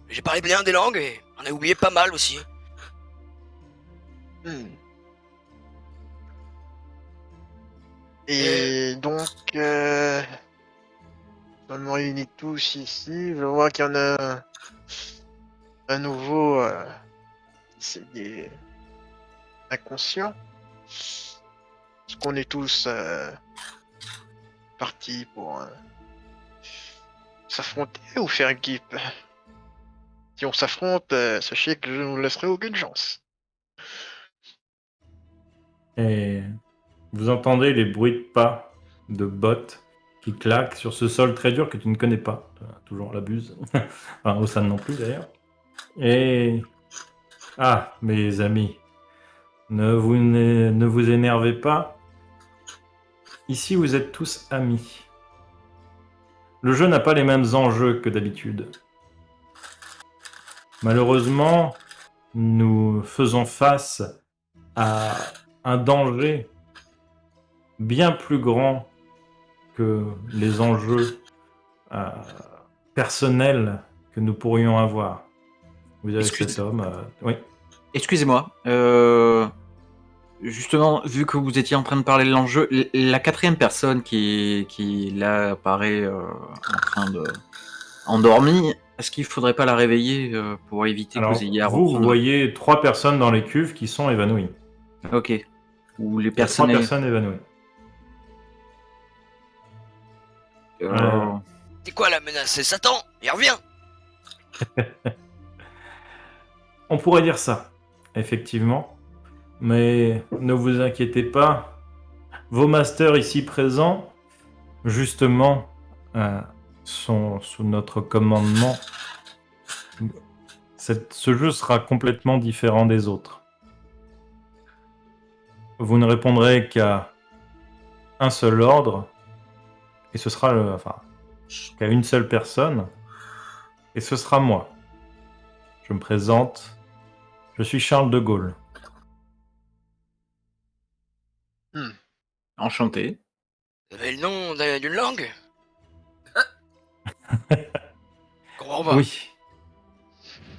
j'ai parlé bien des langues et on a oublié pas mal aussi. Hmm. Et donc, on me réunit tous ici. Je vois qu'il y en a un nouveau. C'est des inconscients. Est-ce qu'on est tous partis pour s'affronter ou faire équipe? Si on s'affronte, sachez que je ne vous laisserai aucune chance. Et vous entendez les bruits de pas de bottes qui claquent sur ce sol très dur que tu ne connais pas. Toujours la buse. Enfin, Osan non plus d'ailleurs. Et... Ah, mes amis, ne vous énervez pas. Ici, vous êtes tous amis. Le jeu n'a pas les mêmes enjeux que d'habitude. Malheureusement, nous faisons face à un danger bien plus grand que les enjeux euh, personnels que nous pourrions avoir. Vous avez Excuse- cet homme. Oui. Excusez-moi. Justement, vu que vous étiez en train de parler de l'enjeu, la quatrième personne qui là apparaît en train de endormie, est-ce qu'il faudrait pas la réveiller pour éviter que Alors, vous ayez à vous reprendre? voyez 3 personnes dans les cuves qui sont évanouies. Ok. Ou les Il y a 3 personnes. personnes évanouies. Euh, C'est quoi la menace? C'est Satan. Il revient. On pourrait dire ça, effectivement. Mais ne vous inquiétez pas. Vos masters ici présents, justement, sont sous notre commandement. Ce jeu sera complètement différent des autres. Vous ne répondrez qu'à un seul ordre, et ce sera qu'à une seule personne, et ce sera moi. Je me présente, je suis Charles de Gaulle. Enchanté. Vous avez le nom d'une langue? Comprends pas. Oui.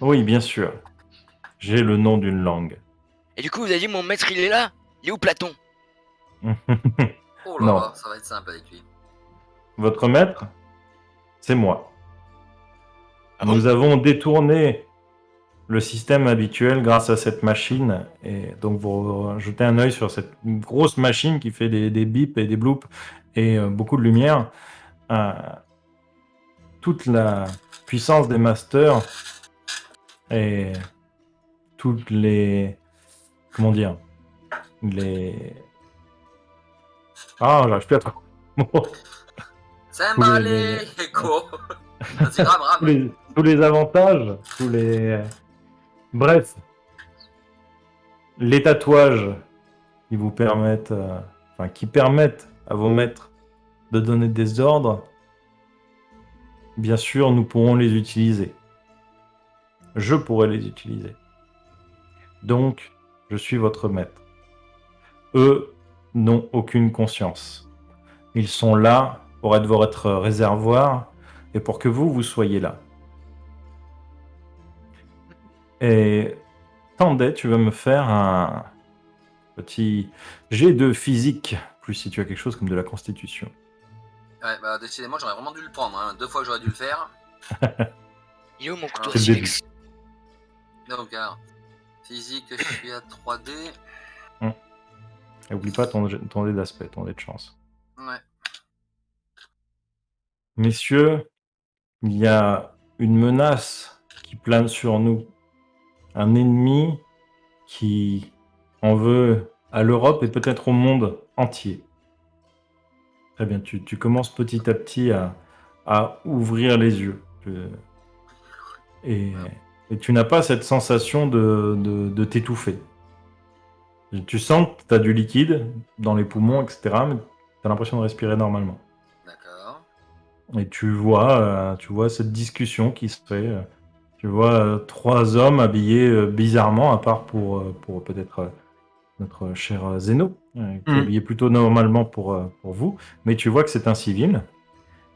Oui, bien sûr. J'ai le nom d'une langue. Et du coup, vous avez dit mon maître il est là? Il est où Platon? Oh là Non. là, ça va être simple avec lui. Votre maître, c'est moi. Ah bon? Nous avons détourné le système habituel grâce à cette machine. Et donc, vous jetez un œil sur cette grosse machine qui fait des bips et des bloops et beaucoup de lumière. Toute la puissance des masters et toutes les... Comment dire? Ah, j'arrive plus à trouver le mot. Cymballé, écho. Vas-y, rame. tous les avantages, Bref, les tatouages qui vous permettent, qui permettent à vos maîtres de donner des ordres, bien sûr, nous pourrons les utiliser. Je pourrai les utiliser. Donc, je suis votre maître. Eux n'ont aucune conscience. Ils sont là pour être votre réservoir et pour que vous soyez là. Et Tandé, tu vas me faire un petit jet de physique, plus si tu as quelque chose comme de la constitution. Ouais, bah décidément, j'aurais vraiment dû le prendre. Hein. 2 fois que j'aurais dû le faire. Il est où mon couteau C'est de le début. silex? Donc, alors, physique, je suis à 3D. Et oublie pas ton dé d'aspect, ton dé de chance. Ouais. Messieurs, il y a une menace qui qui plane sur nous. Un ennemi qui en veut à l'Europe et peut-être au monde entier. Très bien, tu commences petit à petit à ouvrir les yeux. Et, et tu n'as pas cette sensation de t'étouffer. Tu sens que tu as du liquide dans les poumons, etc., mais tu as l'impression de respirer normalement. D'accord. Et tu vois cette discussion qui se fait. Tu vois 3 hommes habillés bizarrement, à part pour peut-être notre cher Zeno, qui est habillé plutôt normalement pour vous. Mais tu vois que c'est un civil.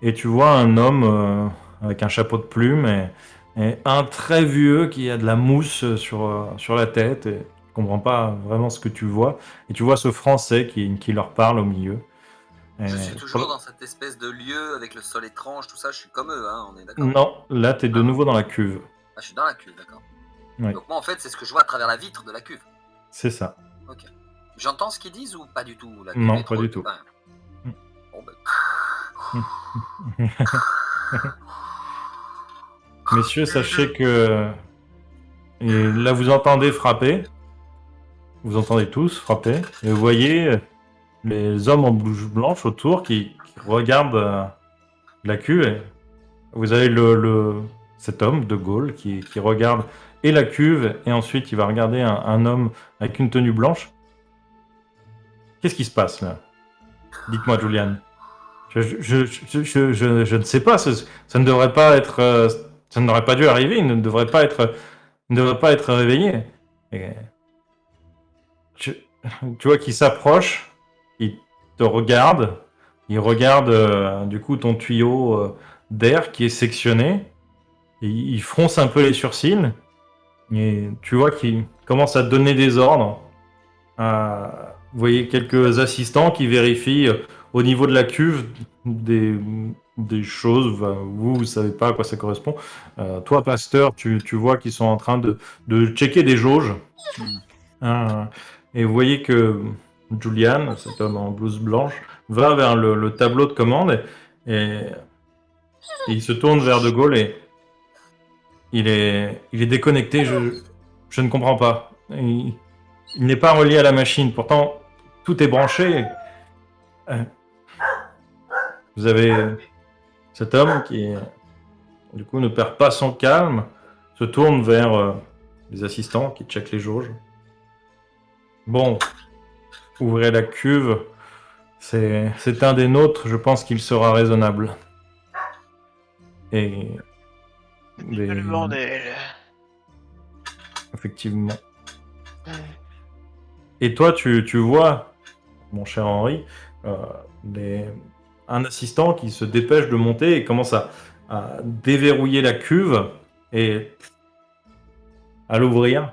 Et tu vois un homme avec un chapeau de plume et un très vieux qui a de la mousse sur la tête. Et tu comprends pas vraiment ce que tu vois. Et tu vois ce Français qui leur parle au milieu. Je Et suis toujours dans cette espèce de lieu avec le sol étrange, tout ça, je suis comme eux, hein, on est d'accord? Non, là, tu es de Ah. nouveau dans la cuve. Ah, je suis dans la cuve, d'accord. Oui. Donc moi, en fait, c'est ce que je vois à travers la vitre de la cuve. C'est ça. Ok. J'entends ce qu'ils disent ou pas du tout? La cuve Non, est pas trop- du tout. Enfin, bon, Messieurs, sachez que... Et là, vous entendez frapper. Vous entendez tous frapper. Et vous voyez les hommes en blouse blanche autour qui regardent la cuve. Et vous avez cet homme de Gaulle qui regarde et la cuve, et ensuite il va regarder un homme avec une tenue blanche. Qu'est-ce qui se passe là? Dites-moi, Julian. Je ne sais pas. Ça ne devrait pas être. Ça n'aurait pas dû arriver. Il ne devrait pas être réveillé. Et tu vois qu'il s'approche, il te regarde, il regarde du coup ton tuyau d'air qui est sectionné, et il fronce un peu les sourcils, et tu vois qu'il commence à donner des ordres. Vous voyez quelques assistants qui vérifient au niveau de la cuve des choses. Vous savez pas à quoi ça correspond. Toi, Pasteur, tu vois qu'ils sont en train de checker des jauges. Et vous voyez que Julian, cet homme en blouse blanche, va vers le tableau de commande et il se tourne vers De Gaulle et il est déconnecté. Je ne comprends pas. Il n'est pas relié à la machine. Pourtant, tout est branché. Vous avez cet homme qui, du coup, ne perd pas son calme, se tourne vers les assistants qui checkent les jauges. Bon, ouvrez la cuve. C'est un des nôtres. Je pense qu'il sera raisonnable. Et Le bordel. effectivement. Et toi, tu vois, mon cher Henri, un assistant qui se dépêche de monter et commence à déverrouiller la cuve et à l'ouvrir.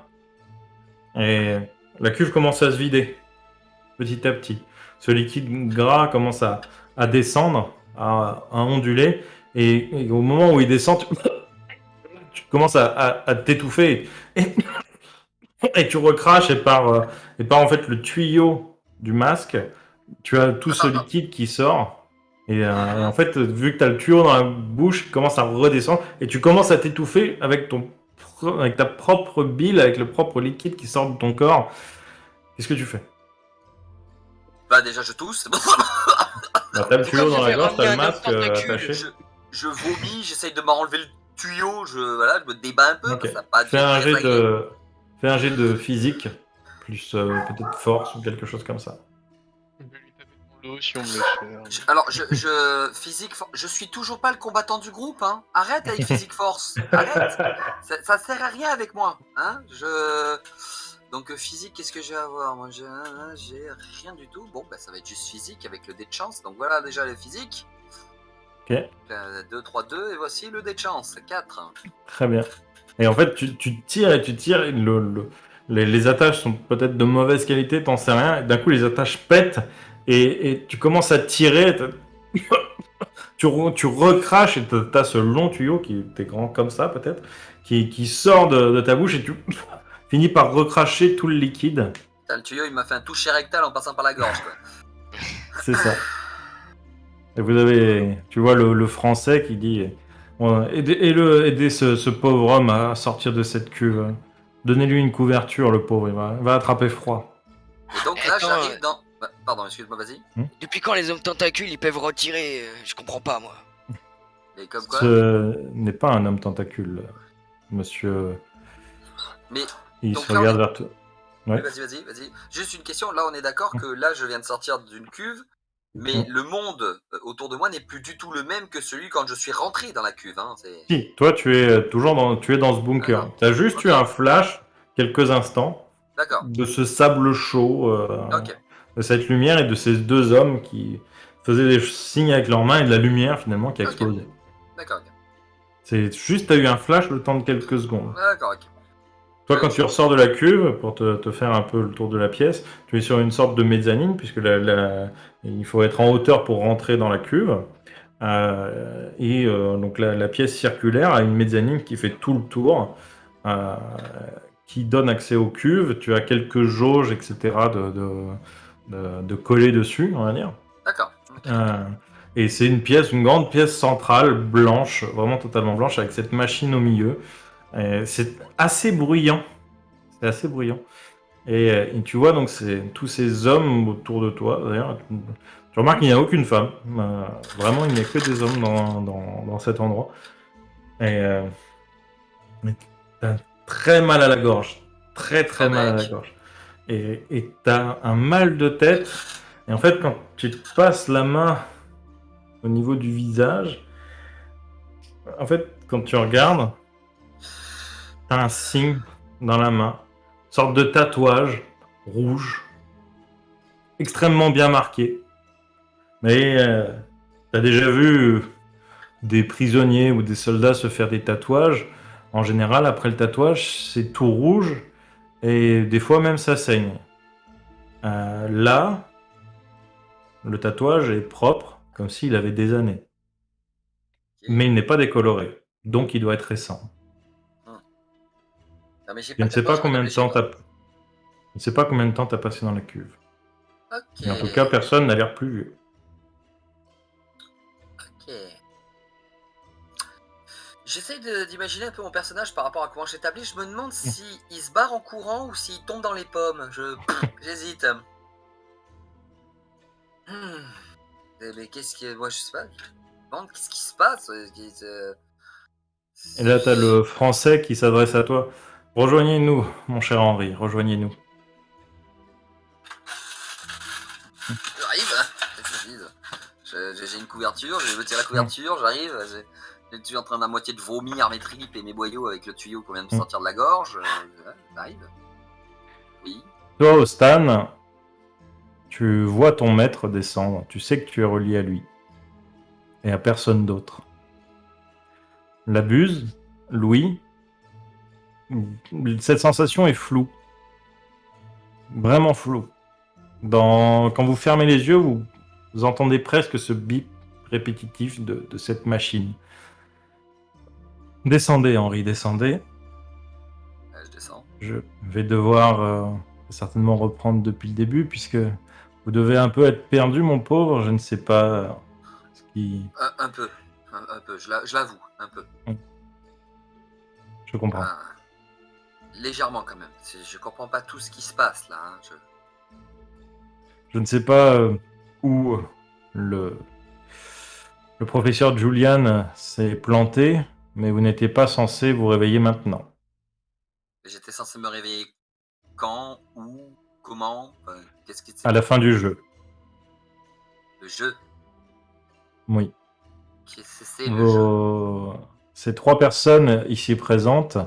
Et la cuve commence à se vider petit à petit. Ce liquide gras commence à descendre, à onduler. Et au moment où il descend, tu commences à t'étouffer. Et tu recraches et par en fait le tuyau du masque, tu as tout ce liquide qui sort. Et en fait, vu que tu as le tuyau dans la bouche, il commence à redescendre et tu commences à t'étouffer avec ta propre bile, avec le propre liquide qui sort de ton corps. Qu'est-ce que tu fais? Bah déjà je tousse. Bah, t'as le tuyau dans la gorge, t'as le Reviens, masque attaché. Je vomis, j'essaye de m'enlever le tuyau, je me débat un peu. Ok. Ça a pas Fais dû un être jet réglé. fais un jet de physique, plus peut-être force ou quelque chose comme ça. Je vais lui taper dans le dos si on me laisse faire. Alors, je suis toujours pas le combattant du groupe, hein. Arrête avec physique force, arrête. Ça sert à rien avec moi, hein. Donc physique, qu'est-ce que je vais avoir? Moi, j'ai rien du tout. Bon, bah ça va être juste physique avec le dé de chance. Donc voilà déjà le physique. Ok. 2, 3, 2, et voici le dé de chance, 4. Très bien. Et en fait, tu tires et tu tires. Les attaches sont peut-être de mauvaise qualité, t'en sais rien. Et d'un coup, les attaches pètent et tu commences à tirer. Tu recraches et t'as ce long tuyau qui était grand comme ça, peut-être, qui sort de ta bouche et tu finis par recracher tout le liquide. Putain, le tuyau, il m'a fait un toucher rectal en passant par la gorge, quoi. C'est ça. Et tu vois le français qui dit Aidez ce pauvre homme à sortir de cette cuve. Donnez-lui une couverture, le pauvre, il va attraper froid. Et donc là, Attends, j'arrive dans. Pardon, excuse-moi, vas-y. Depuis quand les hommes tentacules ils peuvent retirer Je comprends pas moi. Mais comme quoi. Ce n'est pas un homme tentacule, monsieur. Mais Il donc se là, regarde vers toi. Ouais. vas-y. Juste une question. Là, on est d'accord que là, je viens de sortir d'une cuve, mais le monde autour de moi n'est plus du tout le même que celui quand je suis rentré dans la cuve. Hein. Si, toi, tu es toujours dans ce bunker. D'accord. Tu as juste Ok. eu un flash, quelques instants, D'accord. de ce sable chaud, Ok. de cette lumière et de ces deux hommes qui faisaient des signes avec leurs mains et de la lumière finalement qui a Ok. explosé. D'accord. C'est juste, tu as eu un flash le temps de quelques secondes. D'accord. Ok. Toi, quand tu ressors de la cuve, pour te faire un peu le tour de la pièce, tu es sur une sorte de mezzanine, puisque il faut être en hauteur pour rentrer dans la cuve. Donc la pièce circulaire a une mezzanine qui fait tout le tour, qui donne accès aux cuves. Tu as quelques jauges, etc. de coller dessus, on va dire. D'accord. Ok. Et c'est une grande pièce centrale, blanche, vraiment totalement blanche, avec cette machine au milieu. C'est assez bruyant. C'est assez bruyant. Et tu vois donc tous ces hommes autour de toi. D'ailleurs, tu remarques qu'il n'y a aucune femme. Vraiment, il n'y a que des hommes dans cet endroit. Et t'as très mal à la gorge. Très très mal à la gorge. Et t'as un mal de tête. Et en fait, quand tu te passes la main au niveau du visage, en fait, quand tu regardes, t'as un signe dans la main, une sorte de tatouage rouge, extrêmement bien marqué. Mais t'as déjà vu des prisonniers ou des soldats se faire des tatouages. En général, après le tatouage, c'est tout rouge et des fois même ça saigne. Là, le tatouage est propre, comme s'il avait des années. Ok. Mais il n'est pas décoloré, donc il doit être récent. Non, mais j'ai Je ne de sais pas tatouage, combien de madame, temps j'ai pas. t'as... Je ne sais pas combien de temps t'as passé dans la cuve. Ok. Mais en tout cas, personne n'a l'air plus vieux. Ok. J'essaie d'imaginer un peu mon personnage par rapport à comment je t'établis. Je me demande si il se barre en courant ou s'il tombe dans les pommes. J'hésite. Mais qu'est-ce que. Moi, je sais pas. Je me demande qu'est-ce qui se passe. Et là, t'as le français qui s'adresse à toi. Rejoignez-nous, mon cher Henri, rejoignez-nous. J'arrive. J'ai une couverture, je vais tirer la couverture, j'arrive. Je suis en train d'à moitié de vomir mes tripes et mes boyaux avec le tuyau qu'on vient de sortir de la gorge. J'arrive. Oui. Toi, Ostan, tu vois ton maître descendre. Tu sais que tu es relié à lui. Et à personne d'autre. La buse, Louis, cette sensation est floue. Vraiment floue. Quand vous fermez les yeux, vous entendez presque ce bip répétitif de cette machine. Descendez, Henri, descendez. Je descends. Je vais devoir certainement reprendre depuis le début, puisque vous devez un peu être perdu, mon pauvre. Je ne sais pas ce qui... Un peu. Un peu, je l'avoue, un peu. Je comprends. Légèrement quand même. Je comprends pas tout ce qui se passe là. Hein. Je ne sais pas où le professeur Julian s'est planté, mais vous n'étiez pas censé vous réveiller maintenant. J'étais censé me réveiller quand, où, comment, qu'est-ce qui À la fin du jeu. Le jeu. Oui. Qu'est-ce que c'est le jeu? Ces trois personnes ici présentes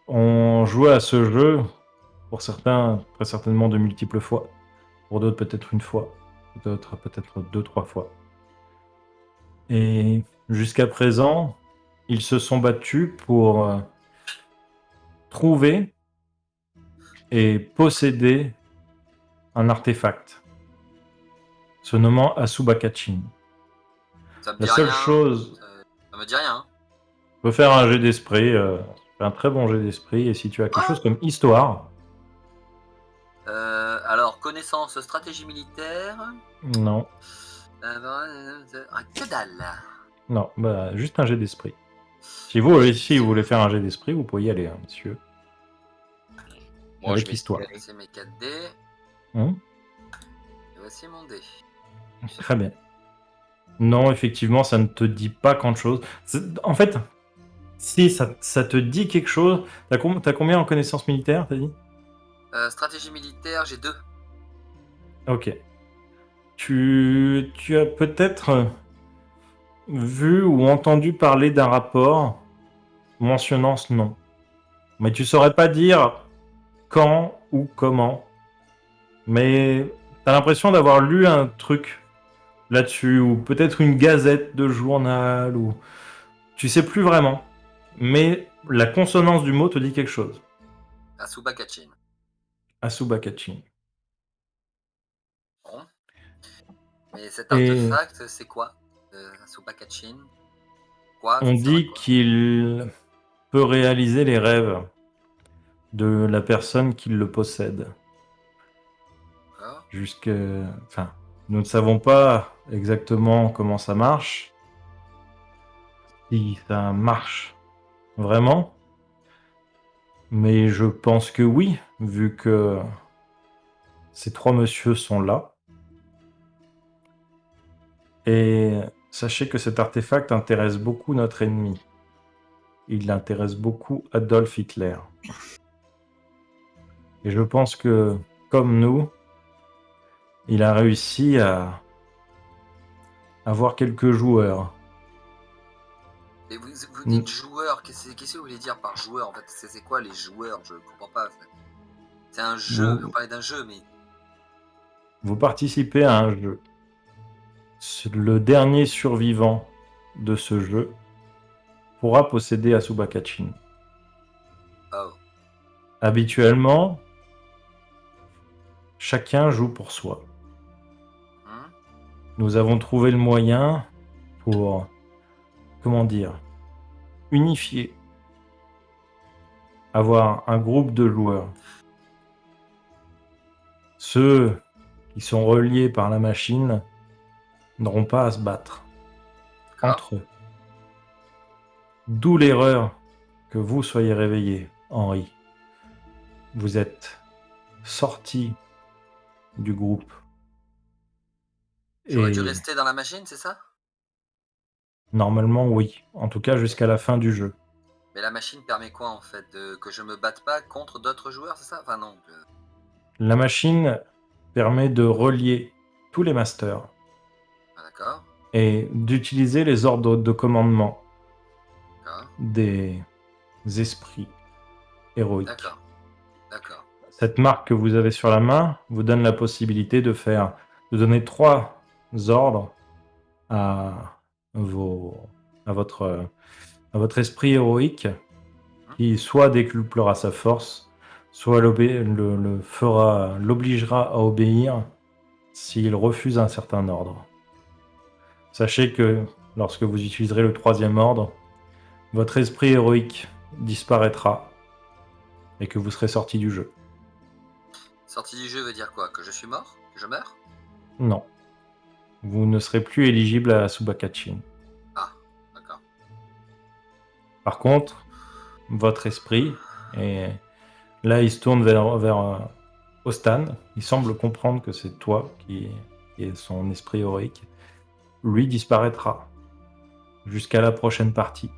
ont joué à ce jeu, pour certains, très certainement de multiples fois. Pour d'autres, peut-être une fois. Pour d'autres, peut-être 2-3 fois. Et jusqu'à présent, ils se sont battus pour trouver et posséder un artefact, se nommant Asubakachin. Ça me La dit seule rien. chose... Ça me dit rien. Hein. Tu peux faire un jet d'esprit, un très bon jet d'esprit, et si tu as quelque chose comme histoire... Alors, connaissance, stratégie militaire. Non. Que dalle. Non, bah, juste un jet d'esprit. Si vous voulez faire un jet d'esprit, vous pouvez y aller, hein, monsieur. Moi, Avec je vais l'histoire. essayer C'est mes 4 dés. Hum, Et voici mon dé. Très bien. Non, effectivement, ça ne te dit pas grand-chose. En fait, si ça te dit quelque chose, t'as combien en connaissances militaires, t'as dit? Stratégie militaire, j'ai 2. Ok. Tu as peut-être vu ou entendu parler d'un rapport mentionnant ce nom. Mais tu saurais pas dire quand ou comment. Mais t'as l'impression d'avoir lu un truc là-dessus, ou peut-être une gazette de journal, ou tu sais plus vraiment. Mais la consonance du mot te dit quelque chose. Asuba Kachin. Asuba Kachin. Bon. Mais cet Et artefact, c'est quoi Asuba Kachin. Quoi on Ça sert à dit quoi qu'il peut réaliser les rêves de la personne qui le possède. D'accord. Enfin, nous ne savons pas exactement comment ça marche. Si ça marche vraiment. Mais je pense que oui, vu que ces 3 messieurs sont là. Et sachez que cet artefact intéresse beaucoup notre ennemi. Il intéresse beaucoup Adolf Hitler. Et je pense que, comme nous, il a réussi à avoir quelques joueurs. Et vous dites joueur, qu'est-ce que vous voulez dire par joueur en fait C'est quoi les joueurs Je comprends pas. En fait. C'est un jeu, Vous- on parlait d'un jeu, mais Vous participez à un jeu. Le dernier survivant de ce jeu pourra posséder Asuba Kachin. oh, Habituellement, chacun joue pour soi. hmm, Nous avons trouvé le moyen pour, comment dire, unifier, avoir un groupe de joueurs. Ceux qui sont reliés par la machine n'auront pas à se battre d'accord. entre eux. D'où l'erreur que vous soyez réveillé, Henri. Vous êtes sorti du groupe. J'aurais Et dû rester dans la machine, c'est ça normalement, oui. En tout cas, jusqu'à la fin du jeu. Mais la machine permet quoi en fait que je me batte pas contre d'autres joueurs, c'est ça Enfin non. La machine permet de relier tous les masters Ah, d'accord, et d'utiliser les ordres de commandement d'accord, des esprits héroïques. d'accord, d'accord. Cette marque que vous avez sur la main vous donne la possibilité de donner 3 ordres à à votre esprit héroïque qui soit décuplera sa force, soit l'obligera à obéir s'il refuse un certain ordre. Sachez que lorsque vous utiliserez le 3e ordre, votre esprit héroïque disparaîtra et que vous serez sorti du jeu. Sortie du jeu veut dire quoi Que je suis mort Que je meurs Non. Vous ne serez plus éligible à Subakachin. Ah, d'accord. Par contre, votre esprit, et là il se tourne vers Ostan, il semble comprendre que c'est toi qui est son esprit héroïque, lui disparaîtra jusqu'à la prochaine partie.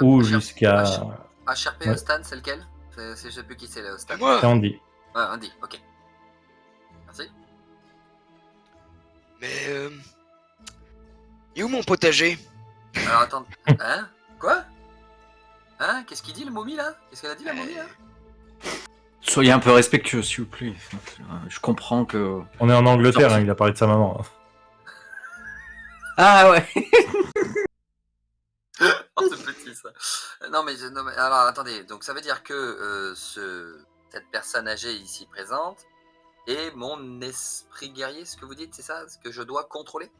Ou jusqu'à... HRP Ouais. Ostan, c'est lequel Je sais plus qui c'est, le Ostan. Moi C'est Andy. Ouais, Andy, ok. Merci. Mais il est où mon potager? Alors attends, hein Quoi Hein Qu'est-ce qu'il dit le momie là Qu'est-ce qu'elle a dit la momie là Soyez un peu respectueux, s'il vous plaît. Je comprends que. On est en Angleterre, Sorti. hein, il a parlé de sa maman. Ah ouais. Oh, c'est petit ça. Non mais, alors attendez, donc ça veut dire que cette personne âgée ici présente est mon esprit guerrier, ce que vous dites, c'est ça Ce que je dois contrôler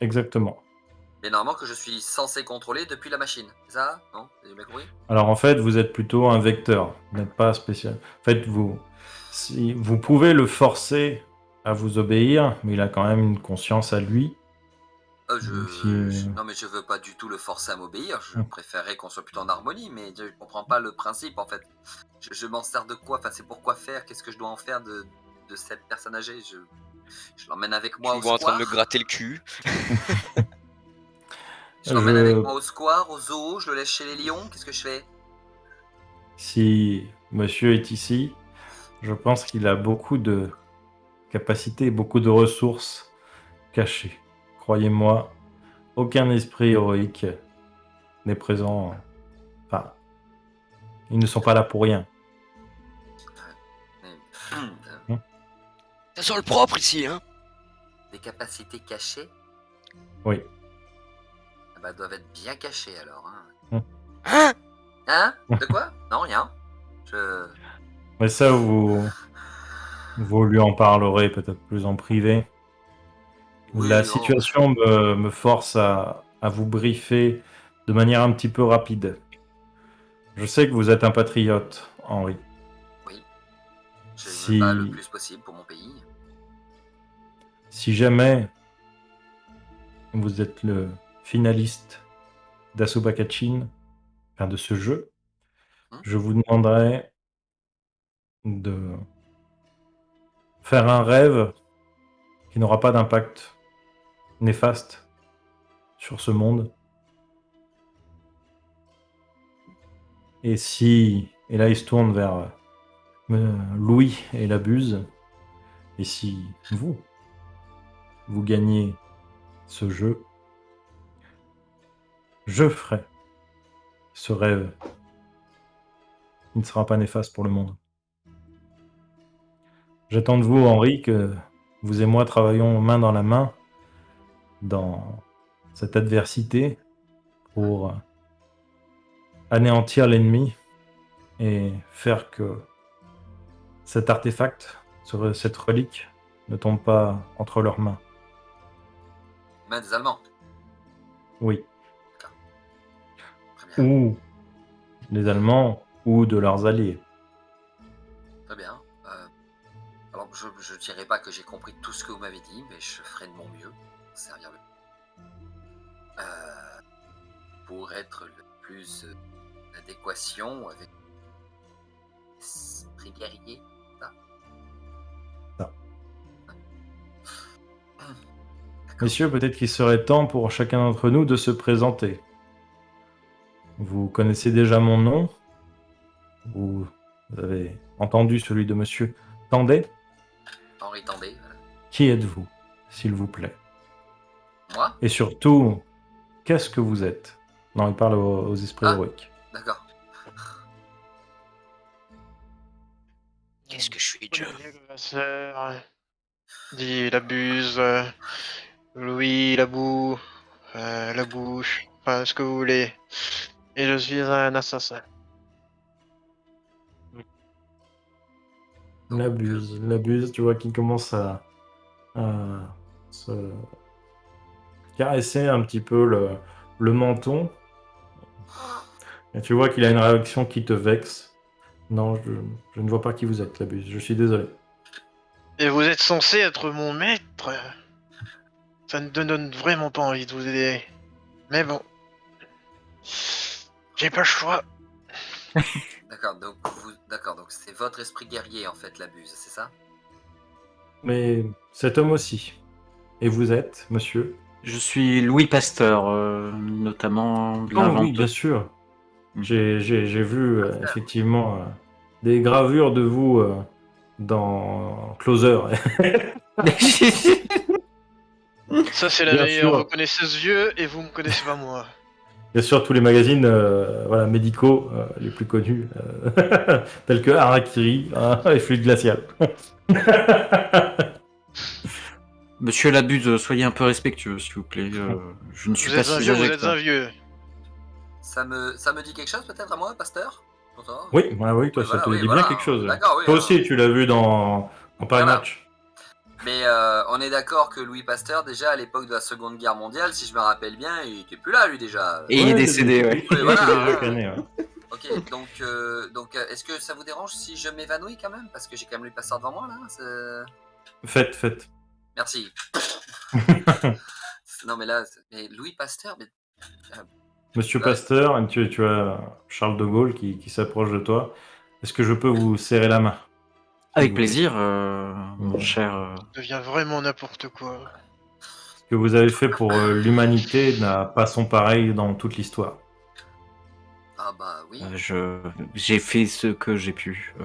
Exactement. Mais normalement que je suis censé contrôler depuis la machine, c'est ça Non J'ai bien compris Alors en fait, vous êtes plutôt un vecteur, vous n'êtes pas spécial. En fait, si vous pouvez le forcer à vous obéir, mais il a quand même une conscience à lui. Si- Non, mais je veux pas du tout le forcer à m'obéir. Je Hmm. préférerais qu'on soit plutôt en harmonie, mais je comprends pas le principe en fait. Je m'en sers de quoi? Enfin, c'est pour quoi faire? Qu'est-ce que je dois en faire de cette personne âgée? Je l'emmène avec Tu moi me au vois en train de me square. gratter le cul. Je l'emmène avec Je... moi au square, au zoo. Je le laisse chez les lions. Qu'est-ce que je fais? Si monsieur est ici, je pense qu'il a beaucoup de capacités, beaucoup de ressources cachées. Croyez-moi, aucun esprit héroïque n'est présent. Enfin, ils ne sont pas là pour rien. Mais, Ça sent le propre ici, hein. des capacités cachées, Oui. ah bah, doivent être bien cachées alors. Hein? Hein? Hein? De quoi? Non, rien. Je... Mais ça, vous lui en parlerez peut-être plus en privé. La Oui, oh, situation me force à vous briefer de manière un petit peu rapide. Je sais que vous êtes un patriote, Henri. oui. Je me bats le Si, plus possible pour mon pays. si jamais vous êtes le finaliste d'Asobakachin, enfin de ce jeu, je vous demanderai de faire un rêve qui n'aura pas d'impact néfaste sur ce monde. Et si, et là il se tourne vers Louis et l'abuse, et si vous gagnez ce jeu, je ferai ce rêve. Il ne sera pas néfaste pour le monde. J'attends de vous, Henri, que vous et moi travaillions main dans la main dans cette adversité pour anéantir l'ennemi et faire que cet artefact, cette relique, ne tombe pas entre leurs mains. Main des Allemands. Oui. Très bien. Ou des Allemands, ou de leurs alliés. Très bien. Alors, je dirais pas que j'ai compris tout ce que vous m'avez dit, mais je ferai de mon mieux pour servir pour être le plus d'adéquation avec l'esprit guerrier. Ça. Ça. D'accord. Messieurs, peut-être qu'il serait temps pour chacun d'entre nous de se présenter. Vous connaissez déjà mon nom. Vous avez entendu celui de Monsieur Tandet. Henri Tendé, voilà. Qui êtes-vous, s'il vous plaît? Moi? Et surtout, qu'est-ce que vous êtes? Non, il parle aux esprits Ah. héroïques. D'accord. Qu'est-ce que je suis, John? Ma sœur, dit l'abuse, Louis, la boue, la bouche, enfin ce que vous voulez. Et je suis un assassin. Donc, L'abuse, tu vois qu'il commence à se caresser un petit peu le menton. Et tu vois qu'il a une réaction qui te vexe. Non, je ne vois pas qui vous êtes, l'abuse. Je suis désolé. Et vous êtes censé être mon maître. Ça ne te donne vraiment pas envie de vous aider. Mais bon. J'ai pas le choix. d'accord, donc c'est votre esprit guerrier en fait, l'abuse, c'est ça? Mais cet homme aussi. Et vous êtes, monsieur? Je suis Louis Pasteur, notamment Oh oui, l'inventeur. bien sûr. Mm. J'ai vu effectivement des gravures de vous dans Closer. Ça c'est la Bien meilleure. sûr. Vous connaissez ce vieux et vous me connaissez pas moi. Bien sûr, tous les magazines voilà, médicaux les plus connus, tels que Harakiri et Fluide Glacial. Monsieur Labuse, soyez un peu respectueux, s'il vous plaît. Je ne suis Vous pas êtes un si vieux, âgé vous que êtes ça. un vieux. Ça me dit quelque chose peut-être à moi, Pasteur? Pour toi? Oui, oui, toi, Oui, ça voilà, te oui, dit voilà. bien quelque chose. D'accord, oui, Toi alors. aussi, tu l'as vu dans Paris Voilà. Match. Mais on est d'accord que Louis Pasteur, déjà à l'époque de la Seconde Guerre mondiale, si je me rappelle bien, il était plus là lui déjà. Et il est décédé, ouais. Il voilà, est déjà hein. cané, ouais. Ok, donc est-ce que ça vous dérange si je m'évanouis quand même? Parce que j'ai quand même Louis Pasteur devant moi là. Faites. Merci. Non, mais là, mais Louis Pasteur, mais. Monsieur Ouais. Pasteur, et tu as Charles de Gaulle qui s'approche de toi. Est-ce que je peux vous serrer la main? Avec vous plaît. plaisir, mon cher. Devient vraiment n'importe quoi. Ce que vous avez fait pour l'humanité n'a pas son pareil dans toute l'histoire. Ah bah oui. J'ai fait ce que j'ai pu.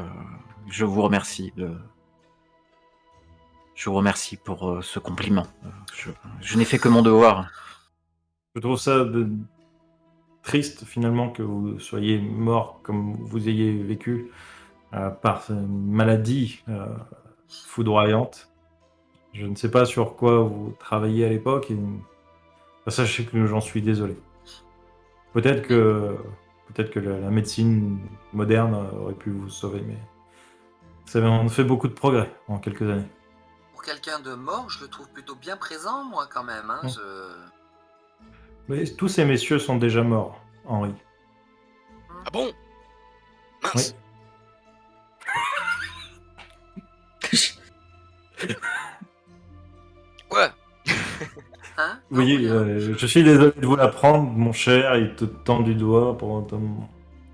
Je vous remercie. Je vous remercie pour ce compliment. Je n'ai fait que mon devoir. Je trouve ça triste finalement que vous soyez mort comme vous ayez vécu par une maladie foudroyante. Je ne sais pas sur quoi vous travailliez à l'époque et sachez que j'en suis désolé. Peut-être que la médecine moderne aurait pu vous sauver, mais on fait beaucoup de progrès en quelques années. Pour quelqu'un de mort, je le trouve plutôt bien présent, moi, quand même. Hein. Mais tous ces messieurs sont déjà morts, Henri. Ah bon? Mince. Quoi? Hein? Vous voyez, Non, rien. je suis désolé de vous l'apprendre, mon cher. Il te tend du doigt pour te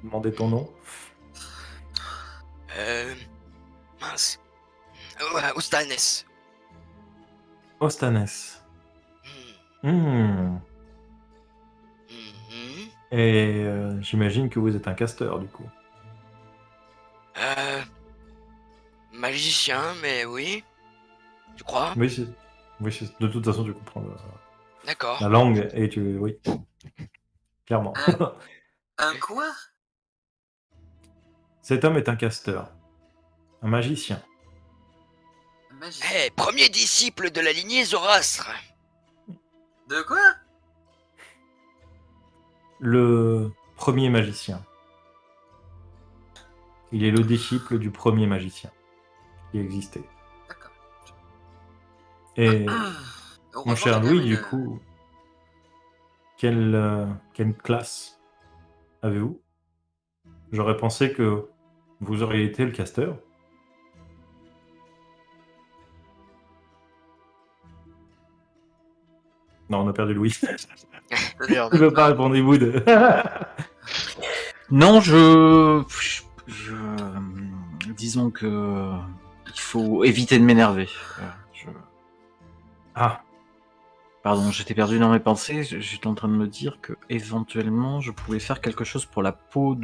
demander ton nom. Mince. Ostanes. Ostanes. Hmm. Hmm. Mhm. Et j'imagine que vous êtes un casteur, du coup. Magicien, mais oui. Tu crois? Oui, de toute façon, tu comprends D'accord. la langue et oui, clairement. Un quoi? Cet homme est un casteur, un magicien. Un magicien. Eh, premier disciple de la lignée Zoroastre. De quoi? Le premier magicien. Il est le disciple du premier magicien qui existait. D'accord. Et Heureusement mon cher qu'il y Louis, avait du une- coup, quelle classe avez-vous? J'aurais pensé que vous auriez été le casteur. Non, on a perdu Louis. Merde. Je ne veux pas répondre, Wood. Non, disons que il faut éviter de m'énerver. Ah, Pardon, j'étais perdu dans mes pensées. J'étais en train de me dire que éventuellement je pouvais faire quelque chose pour la peau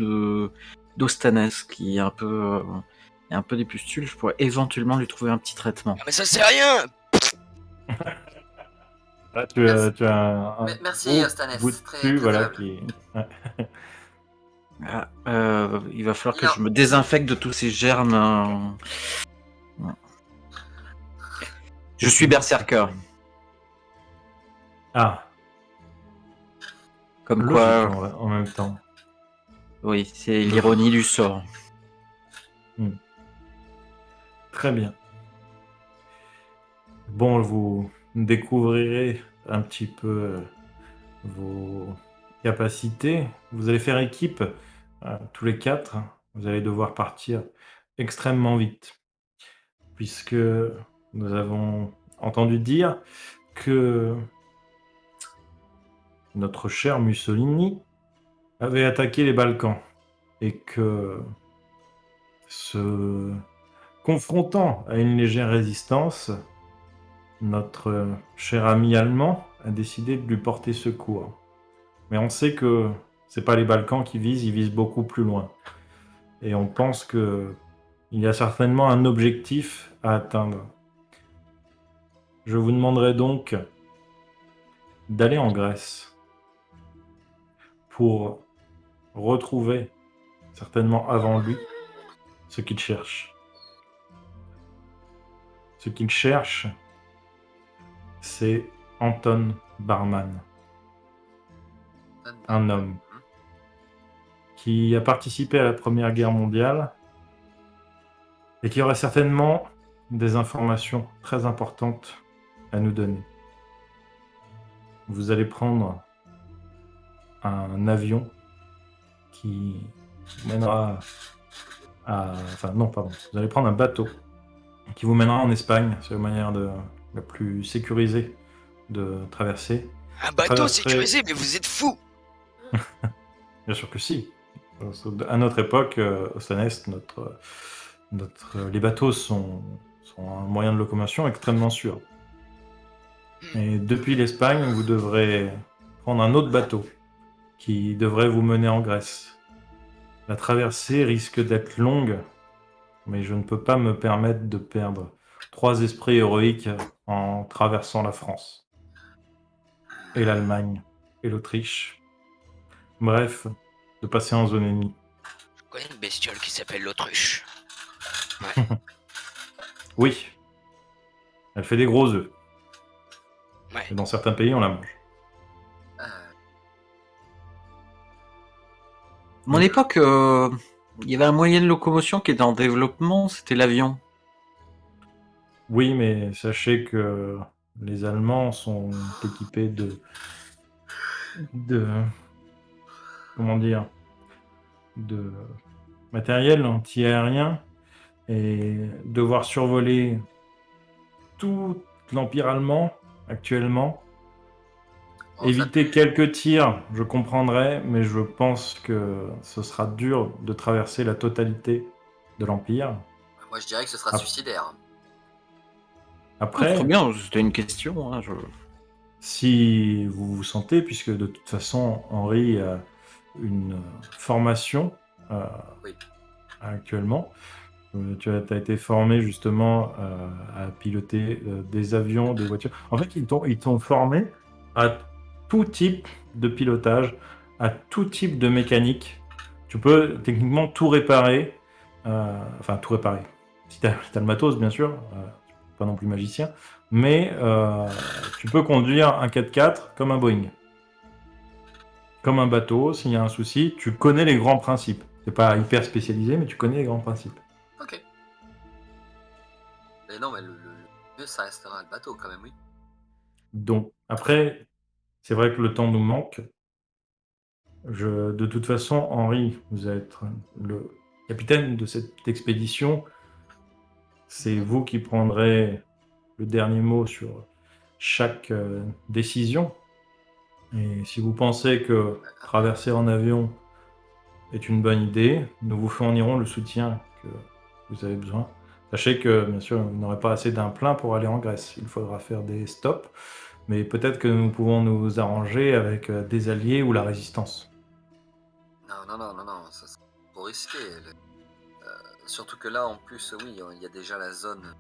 d'Ostanes, qui est un peu des pustules. Je pourrais éventuellement lui trouver un petit traitement. Ah, mais ça c'est rien. là, Merci. tu as un Merci, gros Ostanes. bout de Très, cul, très voilà, aimable. qui... Ouais. Ah, il va falloir que Non. je me désinfecte de tous ces germes. Je suis berserker. Ah, Comme logique quoi, en même temps. oui, c'est l'ironie du sort. Très bien. Bon, vous découvrirez un petit peu vos capacités. Vous allez faire équipe tous les quatre. Vous allez devoir partir extrêmement vite, puisque nous avons entendu dire que notre cher Mussolini avait attaqué les Balkans et que se confrontant à une légère résistance, notre cher ami allemand a décidé de lui porter secours. Mais on sait que c'est pas les Balkans qui visent, ils visent beaucoup plus loin. Et on pense que il y a certainement un objectif à atteindre. Je vous demanderai donc d'aller en Grèce pour retrouver, certainement avant lui, ce qu'il cherche. Ce qu'il cherche, c'est Anton Barman, un homme qui a participé à la Première Guerre mondiale et qui aurait certainement des informations très importantes à nous donner. Vous allez prendre un avion qui vous mènera à... Enfin non, pardon. Vous allez prendre un bateau qui vous mènera en Espagne. C'est la manière la plus sécurisée de traverser. Un bateau Traverser- sécurisé, mais vous êtes fous! Bien sûr que si. À notre époque, au Stanest, les bateaux sont un moyen de locomotion extrêmement sûr. Et depuis l'Espagne, vous devrez prendre un autre bateau qui devrait vous mener en Grèce. La traversée risque d'être longue, mais je ne peux pas me permettre de perdre 3 esprits héroïques en traversant la France, et l'Allemagne, et l'Autriche. Bref, de passer en zone ennemie. Je connais une bestiole qui s'appelle l'autruche. Oui, elle fait des gros œufs, Ouais. et dans certains pays, on la mange. Euh, À mon époque, il y avait un moyen de locomotion qui était en développement, c'était l'avion. Oui, mais sachez que les Allemands sont équipés de comment dire, de matériel anti-aérien, et devoir survoler tout l'Empire allemand actuellement. bon, ça Éviter quelques tirs, je comprendrais, mais je pense que ce sera dur de traverser la totalité de l'Empire. moi, je dirais que ce sera Ah. suicidaire. Après, Très bien, c'était une question. Hein, si vous vous sentez, puisque de toute façon, Henri a une formation Oui. actuellement, tu as été formé justement à piloter des avions, des voitures. En fait, ils t'ont formé à tout type de pilotage, à tout type de mécanique. Tu peux techniquement tout réparer, enfin tout réparer. Si tu as le matos, bien sûr, pas non plus magicien, mais tu peux conduire un 4x4 comme un Boeing. Comme un bateau, s'il y a un souci, tu connais les grands principes. C'est pas hyper spécialisé, mais tu connais les grands principes. Ok. Mais non, mais le mieux, ça restera le bateau quand même, oui. Donc, après, c'est vrai que le temps nous manque. De toute façon, Henri, vous êtes le capitaine de cette expédition. C'est vous qui prendrez le dernier mot sur chaque décision. Et si vous pensez que traverser en avion est une bonne idée, nous vous fournirons le soutien que vous avez besoin. Sachez que, bien sûr, vous n'aurez pas assez d'un plein pour aller en Grèce. Il faudra faire des stops, mais peut-être que nous pouvons nous arranger avec des alliés ou la résistance. Non, ça c'est trop risqué. Surtout que là, en plus, oui, il y a déjà la zone.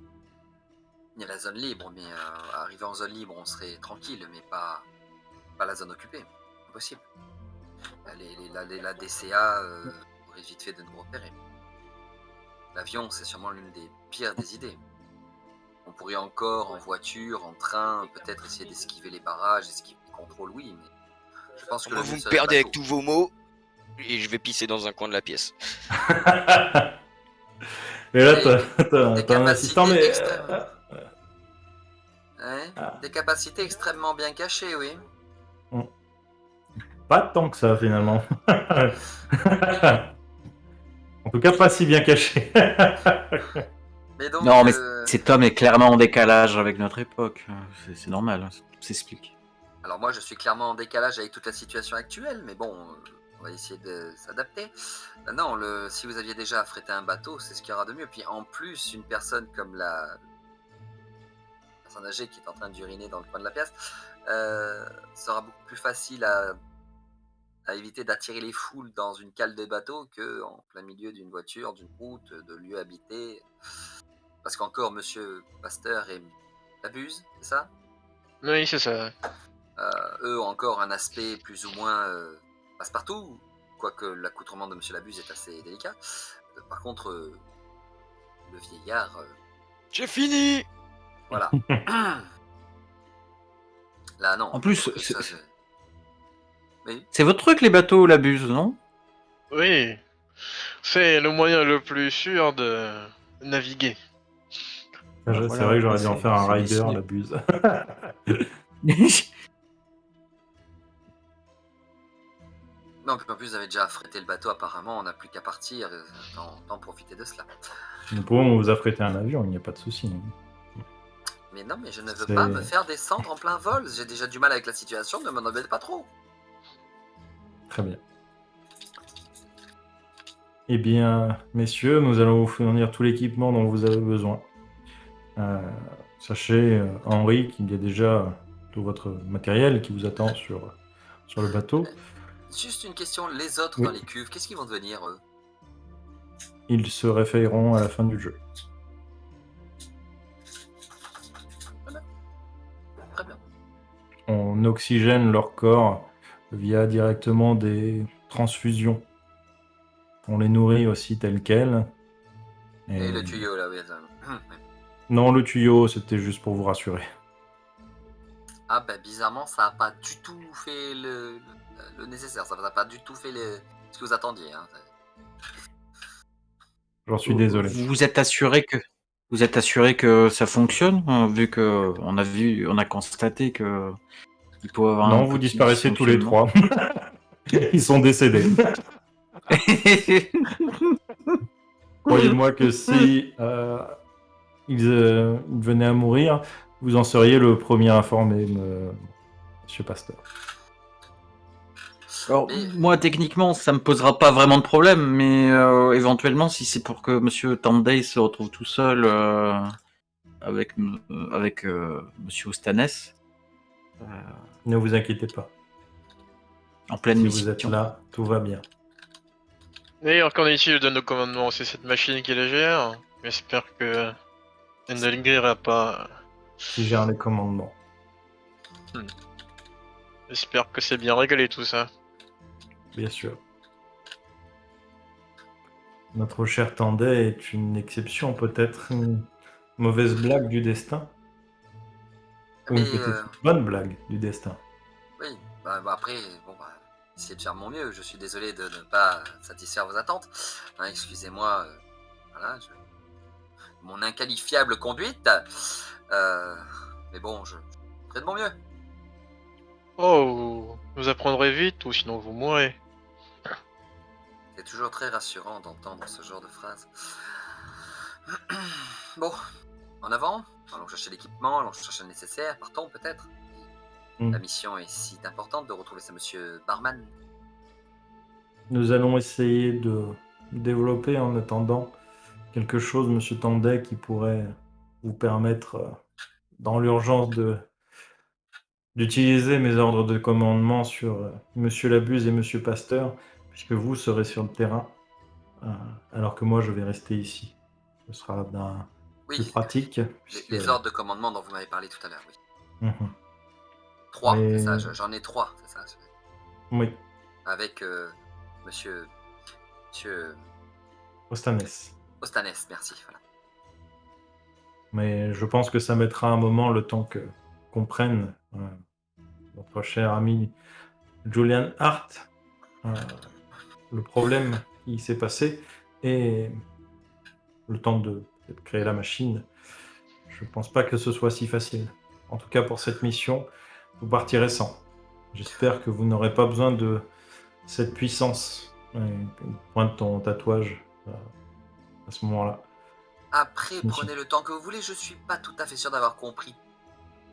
Il y a la zone libre, mais arrivé en zone libre, on serait tranquille, mais pas la zone occupée. Impossible. La DCA aurait vite fait de nous repérer. L'avion, c'est sûrement l'une des pires des idées. On pourrait encore, en voiture, en train, peut-être essayer d'esquiver les barrages, esquiver les contrôles, oui, mais je pense que Moi, le vous mieux me serait le perdez avec bateau. tous vos mots et je vais pisser dans un coin de la pièce. Et là, Des t'as un assistant, capacités mais... extrêmes. Ouais, Ah. des capacités extrêmement bien cachées, oui. Pas tant que ça, finalement. En tout cas, pas si bien caché. Mais donc, Non, mais cet homme est clairement en décalage avec notre époque. C'est normal, hein, tout s'explique. alors moi je suis clairement en décalage avec toute la situation actuelle, mais bon, on va essayer de s'adapter. Non, si vous aviez déjà affrété un bateau, c'est ce qu'il y aura de mieux. Puis en plus, une personne comme la personne âgée qui est en train d'uriner dans le coin de la pièce, sera beaucoup plus facile à éviter d'attirer les foules dans une cale de bateau que en plein milieu d'une voiture, d'une route, de lieux habités. Parce qu'encore, monsieur Pasteur et Labuse, c'est ça? Oui, c'est ça. Eux ont encore un aspect plus ou moins passe-partout, quoique l'accoutrement de monsieur Labuse est assez délicat. Par contre, le vieillard, J'ai fini! voilà. Là, non. En plus, quelque chose de- Oui. c'est votre truc, les bateaux, la buse, non? Oui. C'est le moyen le plus sûr de naviguer. C'est Voilà, vrai que j'aurais dû en c'est- faire un c'est rider, décidé. la buse. Non, puis en plus, vous avez déjà affrété le bateau, apparemment, on n'a plus qu'à partir. Tant profiter de cela. Nous pouvons vous affréter un avion, il n'y a pas de souci. Mais non, mais je ne veux C'est- pas me faire descendre en plein vol. J'ai déjà du mal avec la situation, ne m'en embête pas trop. Très bien. Eh bien, messieurs, nous allons vous fournir tout l'équipement dont vous avez besoin. Sachez, Henri, qu'il y a déjà tout votre matériel qui vous attend sur le bateau. Juste une question, les autres Oui. dans les cuves, qu'est-ce qu'ils vont devenir, eux? Ils se réveilleront à la fin du jeu. Très bien. On oxygène leur corps via directement des transfusions. On les nourrit aussi tels quels. Et le tuyau, là, oui. Non, le tuyau, c'était juste pour vous rassurer. Ah, ben, bizarrement, ça n'a pas du tout fait le nécessaire. Ça n'a pas du tout fait ce que vous attendiez. Hein. J'en suis désolé. Vous êtes assuré que ça fonctionne, vu que on a constaté que il peut avoir Non, un vous petit disparaissez tous les dysfonctionnement. trois. Ils sont décédés. Croyez-moi que si ils venaient à mourir, vous en seriez le premier informé, monsieur Pasteur. Alors, Mais- moi, techniquement, ça me posera pas vraiment de problème, mais éventuellement, si c'est pour que Monsieur Tanday se retrouve tout seul avec Monsieur Ostanes Ne vous inquiétez pas. en pleine Si mission. vous êtes là, tout va bien. D'ailleurs, qu'en est-il de nos commandements? C'est cette machine qui les gère. J'espère que elle ne grillera pas. Qui gère les commandements. J'espère que c'est bien réglé tout ça. Bien sûr. Notre cher Tanday est une exception, peut-être une mauvaise blague du destin. Ou Mais, une peut-être bonne blague du destin. oui, après, bon, essayez de faire mon mieux. Je suis désolé de ne pas satisfaire vos attentes. Hein, excusez-moi, voilà, mon inqualifiable conduite. Mais bon, je ferai de mon mieux. Oh, vous apprendrez vite ou sinon vous mourrez. C'est toujours très rassurant d'entendre ce genre de phrase. Bon, en avant, allons chercher l'équipement, allons chercher le nécessaire, partons peut-être. La mission est si importante de retrouver ce monsieur Barman. Nous allons essayer de développer en attendant quelque chose, monsieur Tanday, qui pourrait vous permettre, dans l'urgence, d'utiliser mes ordres de commandement sur monsieur Labuse et monsieur Pasteur, puisque vous serez sur le terrain, alors que moi je vais rester ici. Ce sera plus Oui, pratique. les ordres de commandement dont vous m'avez parlé tout à l'heure, oui. Mhm. 3, Mais- c'est ça, j'en ai 3, c'est ça. Oui, Avec monsieur Ostanes. Ostanes, merci. Voilà. Mais je pense que ça mettra un moment le temps qu'on prenne notre cher ami Julian Hart, le problème qui s'est passé et le temps de créer la machine. Je pense pas que ce soit si facile. En tout cas, pour cette mission, vous partirez sans. J'espère que vous n'aurez pas besoin de cette puissance. Pointe ton tatouage à ce moment-là. Après, Merci. prenez le temps que vous voulez. Je suis pas tout à fait sûr d'avoir compris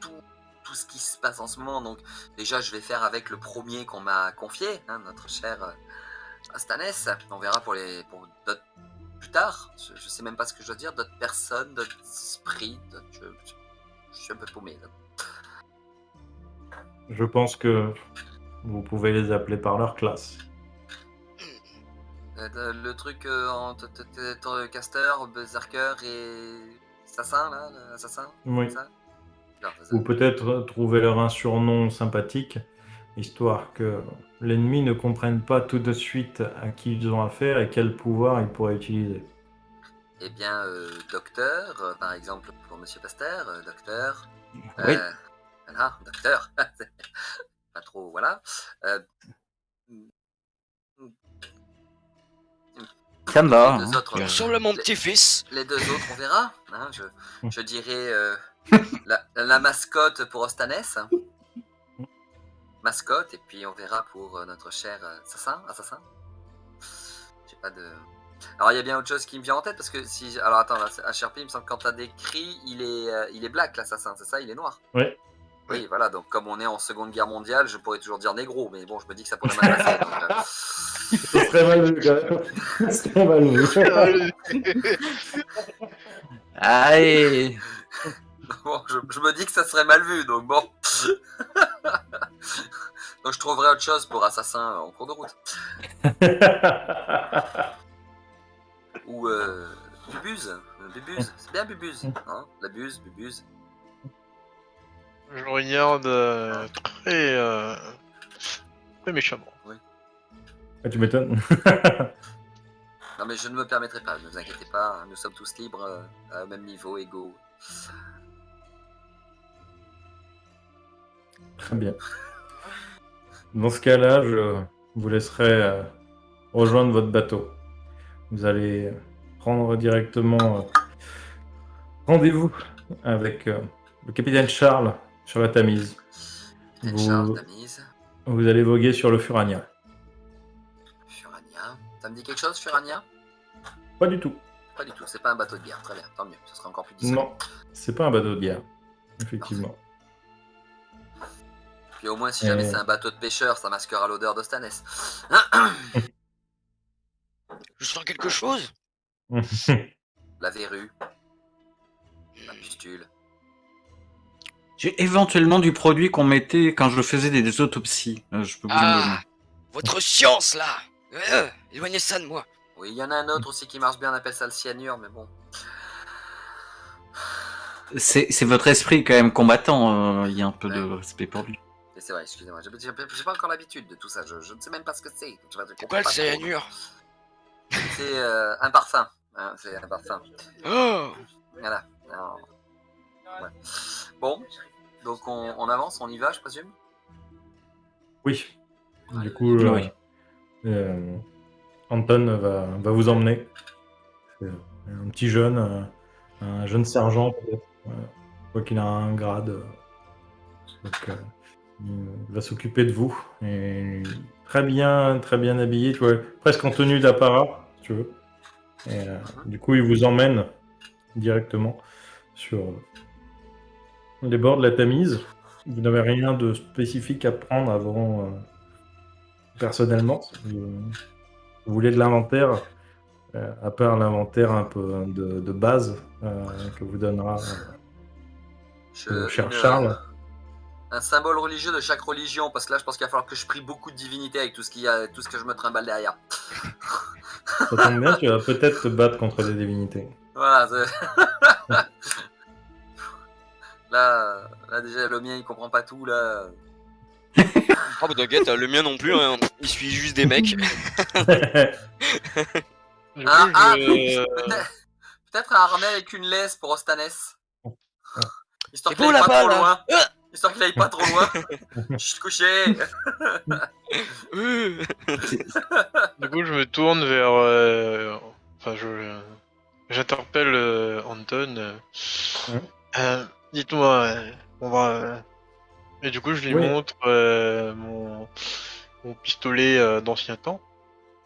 tout ce qui se passe en ce moment. Donc, déjà, je vais faire avec le premier qu'on m'a confié, hein, notre cher Ostanes. On verra pour d'autres plus tard. Je sais même pas ce que je dois dire. D'autres personnes, d'autres esprits. Je suis un peu paumé. Là. Je pense que vous pouvez les appeler par leur classe. Le truc entre Caster, Berserker et Assassin, là, l'assassin. Oui. Ça non, c'est ça. Ou peut-être trouver leur un surnom sympathique, histoire que l'ennemi ne comprenne pas tout de suite à qui ils ont affaire et quel pouvoir ils pourraient utiliser. Eh bien, docteur, par exemple, pour Monsieur Pasteur, docteur. Oui. Voilà, docteur. Pas trop, voilà. Ça me va. Les deux autres, Ressemble à mon petit-fils. les deux autres, on verra. Hein, je dirais la mascotte pour Ostanes. Mascotte, et puis on verra pour notre cher assassin. J'ai pas de... Alors il y a bien autre chose qui me vient en tête parce que si. Alors attends, là, à Sherpy, il me semble que quand t'as décrit, il est black l'assassin, c'est ça? Il est noir? Ouais. Oui, voilà, donc comme on est en Seconde Guerre mondiale, je pourrais toujours dire négro, mais bon, je me dis que ça pourrait mal passer. Ça serait mal vu, quand même. Ça serait mal vu. Allez. Bon, je me dis que ça serait mal vu, donc bon. Donc je trouverai autre chose pour assassin en cours de route. Ou Bubuse. Bubuse, c'est bien Bubuse. Hein, la buse, Bubuse. Je le regarde très méchamment. Ah, tu m'étonnes. Non mais je ne me permettrai pas, ne vous inquiétez pas, nous sommes tous libres, au même niveau, égaux. Très bien. Dans ce cas-là, je vous laisserai rejoindre votre bateau. Vous allez prendre directement rendez-vous avec le capitaine Charles sur la Tamise. Capitaine Charles, Tamise, Vous allez voguer sur le Furania. Furania. Ça me dit quelque chose, Furania? Pas du tout. Pas du tout, c'est pas un bateau de guerre, très bien, tant mieux, ce sera encore plus discret. Non, c'est pas un bateau de guerre. Effectivement. Puis au moins, si jamais c'est un bateau de pêcheur, ça masquera l'odeur d'Ostanes. Je sens quelque chose. La verrue, la pustule. J'ai éventuellement du produit qu'on mettait quand je faisais des autopsies. Je peux vous en donner. Ah, votre science là. Éloignez ça de moi. Oui, il y en a un autre aussi qui marche bien, on appelle ça le cyanure, mais bon. C'est votre esprit quand même combattant. Il y a un peu de respect pour lui. Et c'est vrai, excusez-moi, j'ai pas encore l'habitude de tout ça, je ne sais même pas ce que c'est. Pourquoi le cyanure? C'est un parfum, hein, c'est un parfum. Oh. Voilà. Alors, ouais. Bon, donc on avance, on y va, je présume. Oui. Du Allez. coup, Oui. Anton va vous emmener. C'est un petit jeune, un jeune sergent peut-être. Je crois qu'il a un grade. Donc, il va s'occuper de vous. Et très bien habillé, tu vois, presque en tenue d'apparat, si tu veux. Et du coup, il vous emmène directement sur les bords de la Tamise. Vous n'avez rien de spécifique à prendre avant personnellement. Vous voulez de l'inventaire, à part l'inventaire un peu de base que vous donnera cher Charles. Un symbole religieux de chaque religion, parce que là je pense qu'il va falloir que je prie beaucoup de divinités avec tout ce que je me trimballe derrière. Ça tombe bien, tu vas peut-être te battre contre des divinités. Voilà. Là déjà le mien il comprend pas tout là. Oh bah t'inquiète, le mien non plus, hein. Il suit juste des mecs. Du coup, Peut-être un harnais avec une laisse pour Ostanes. Histoire C'est qu'il beau aille pas là-bas trop là. loin. Histoire qu'il aille pas trop loin. Chut, couché. Du coup, je me tourne vers. Enfin, j'interpelle Anton. Dites-moi, on va. Et du coup, je lui Oui. montre mon pistolet d'ancien temps.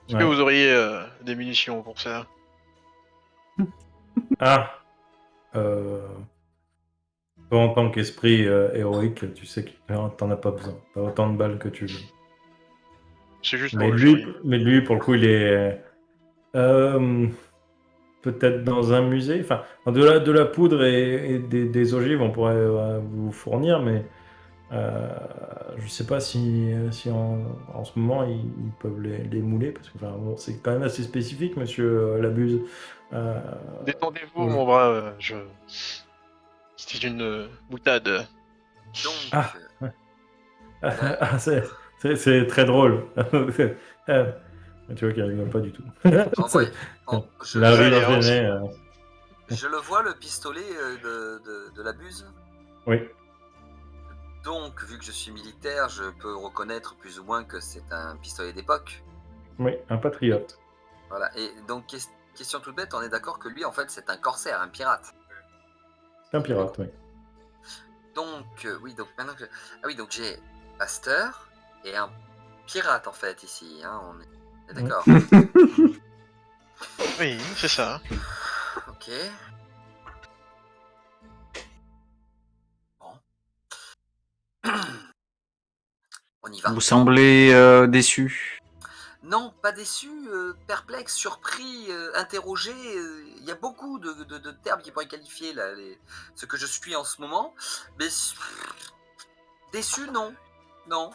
Est-ce que Ouais. vous auriez des munitions pour ça? Ah, toi, en tant qu'esprit héroïque, tu sais que t'en as pas besoin. T'as autant de balles que tu veux. C'est juste Mais pour le lui, jury. pour le coup, il est peut-être dans un musée. Enfin, de la poudre et des ogives, on pourrait vous fournir, mais je sais pas si en ce moment ils peuvent les mouler, parce que enfin, bon, c'est quand même assez spécifique, monsieur Labuse. Détendez-vous, oui. mon brave. C'est une boutade. Donc, Ah. Ah, c'est très drôle. Tu vois qu'il rigole pas du tout. envoyez- Il a Allez, rire gêné. je le vois le pistolet de la buse. Oui. Donc, vu que je suis militaire, je peux reconnaître plus ou moins que c'est un pistolet d'époque. Oui, un patriote. Voilà. Et donc, question toute bête, on est d'accord que lui, en fait, c'est un corsaire, un pirate. C'est un pirate, oui. Donc, oui, donc maintenant que. Ah oui, donc j'ai pasteur et un pirate, en fait, ici. Hein, on est d'accord. Oui, c'est ça. Ok. Bon. On y va. Vous semblez déçu. Non, pas déçu, perplexe, surpris, interrogé. Il y a beaucoup de termes qui pourraient qualifier là, ce que je suis en ce moment. Mais déçu, non. Non.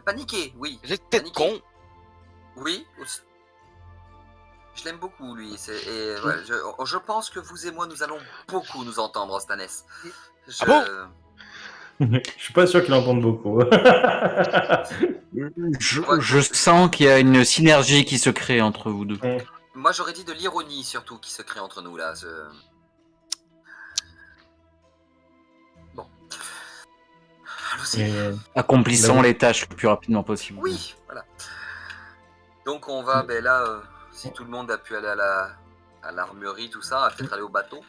Paniqué, oui. Vous êtes peut-être Paniqué. con. Oui. Je l'aime beaucoup, lui. Et ouais, je pense que vous et moi, nous allons beaucoup nous entendre, Stanès. Ah bon Je suis pas sûr qu'il entende beaucoup. Je sens qu'il y a une synergie qui se crée entre vous deux. Moi, j'aurais dit de l'ironie, surtout, qui se crée entre nous, là. Bon. Allons-y. Et, Accomplissons Là, les tâches le plus rapidement possible. Oui, voilà. Donc on va, ben là, si tout le monde a pu aller à l'armurerie, tout ça, on va peut-être aller au bateau.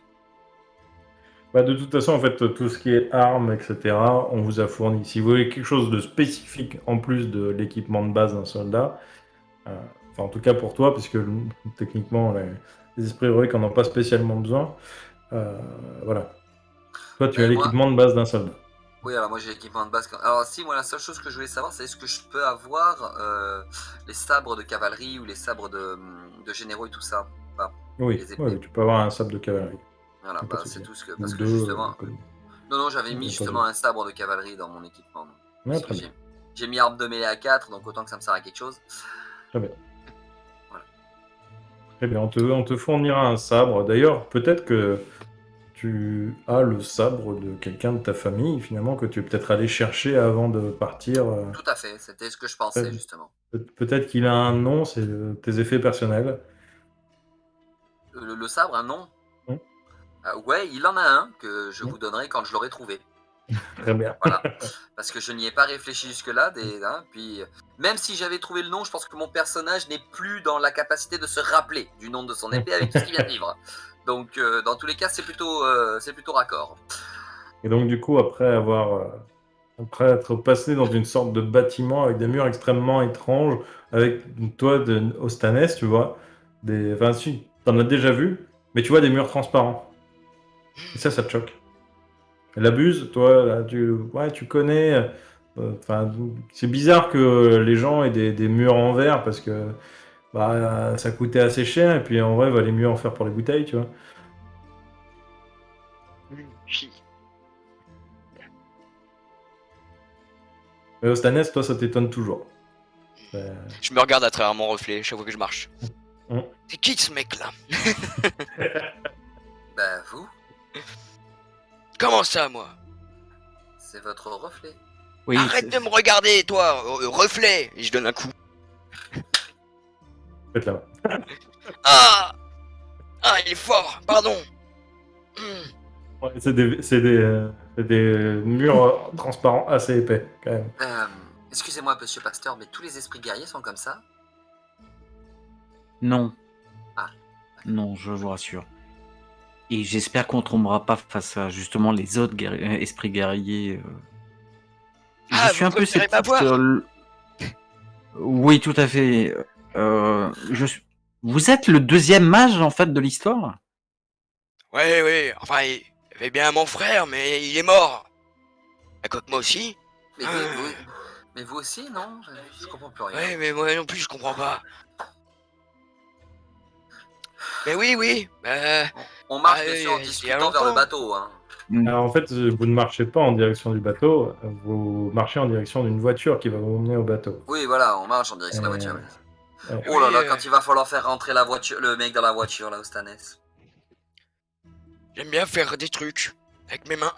bah, de toute façon, en fait, tout ce qui est armes, etc., on vous a fourni. Si vous voulez quelque chose de spécifique en plus de l'équipement de base d'un soldat, enfin en tout cas pour toi, puisque techniquement les esprits héroïques n'en ont pas spécialement besoin, voilà. Toi, tu as Ben, moi, l'équipement de base d'un soldat. oui, alors moi j'ai l'équipement de base. Alors si, moi la seule chose que je voulais savoir, c'est est-ce que je peux avoir les sabres de cavalerie ou les sabres de généraux et tout ça. Enfin, Oui, les épées. oui, tu peux avoir un sabre de cavalerie. Voilà, Pas de bah, souci. c'est tout ce que... Ou Parce que deux, justement... comme- Non, j'avais mis pas justement de- un sabre de cavalerie dans mon équipement. Ouais, Parce que très bien. j'ai mis arme de mêlée à 4, donc autant que ça me sert à quelque chose. Très bien. Voilà. Très bien, on te fournira un sabre. D'ailleurs, peut-être que tu as le sabre de quelqu'un de ta famille, finalement, que tu es peut-être allé chercher avant de partir. Tout à fait, c'était ce que je pensais justement. Peut-être qu'il a un nom, c'est tes effets personnels. Le sabre, un nom Hmm. Ouais, il en a un que je Hmm. vous donnerai quand je l'aurai trouvé. Très bien. Voilà. Parce que je n'y ai pas réfléchi jusque-là. Puis, même si j'avais trouvé le nom, je pense que mon personnage n'est plus dans la capacité de se rappeler du nom de son épée avec tout ce qu'il vient de vivre. Donc, dans tous les cas, c'est plutôt raccord. Et donc, du coup, après être passé dans une sorte de bâtiment avec des murs extrêmement étranges, avec toi, Ostanès, tu vois, enfin, si, t'en as déjà vu, mais tu vois des murs transparents. Et ça te choque. Elle abuse, toi, là, tu connais. Enfin, c'est bizarre que les gens aient des murs en verre parce que bah, ça coûtait assez cher, et puis en vrai, il valait mieux en faire pour les bouteilles, tu vois. Mais Ostanès, toi, ça t'étonne toujours. Je me regarde à travers mon reflet chaque fois que je marche. Hum. C'est qui ce mec-là? Ben, vous, Comment ça, moi? c'est votre reflet. Oui, Arrête de me regarder, toi, reflet! Et je donne un coup. Faites-la. Ah! Ah, il est fort, pardon. Ouais, c'est des murs transparents assez épais, quand même. Excusez-moi, monsieur Pasteur, mais tous les esprits guerriers sont comme ça? non. Ah. Non, je vous rassure. Et j'espère qu'on tombera pas face à justement les autres esprits guerriers. Ah, Je suis vous un peu préférez sceptique. pas voir? Oui, tout à fait. Vous êtes le deuxième mage en fait de l'histoire? Ouais, enfin, il y avait bien mon frère, mais il est mort. À quoi que moi aussi? Mais vous aussi, non? Je comprends plus rien. Ouais, mais moi non plus, je comprends pas. Mais oui, On marche Ah, bien sûr en il y a discutant vers le longtemps. bateau. Hein. Alors, en fait, vous ne marchez pas en direction du bateau, vous marchez en direction d'une voiture qui va vous emmener au bateau. Oui, voilà, on marche en direction de la voiture. ouais. Oh là Oui, là, quand il va falloir faire rentrer la voiture, le mec dans la voiture, là, au Stanès. J'aime bien faire des trucs avec mes mains.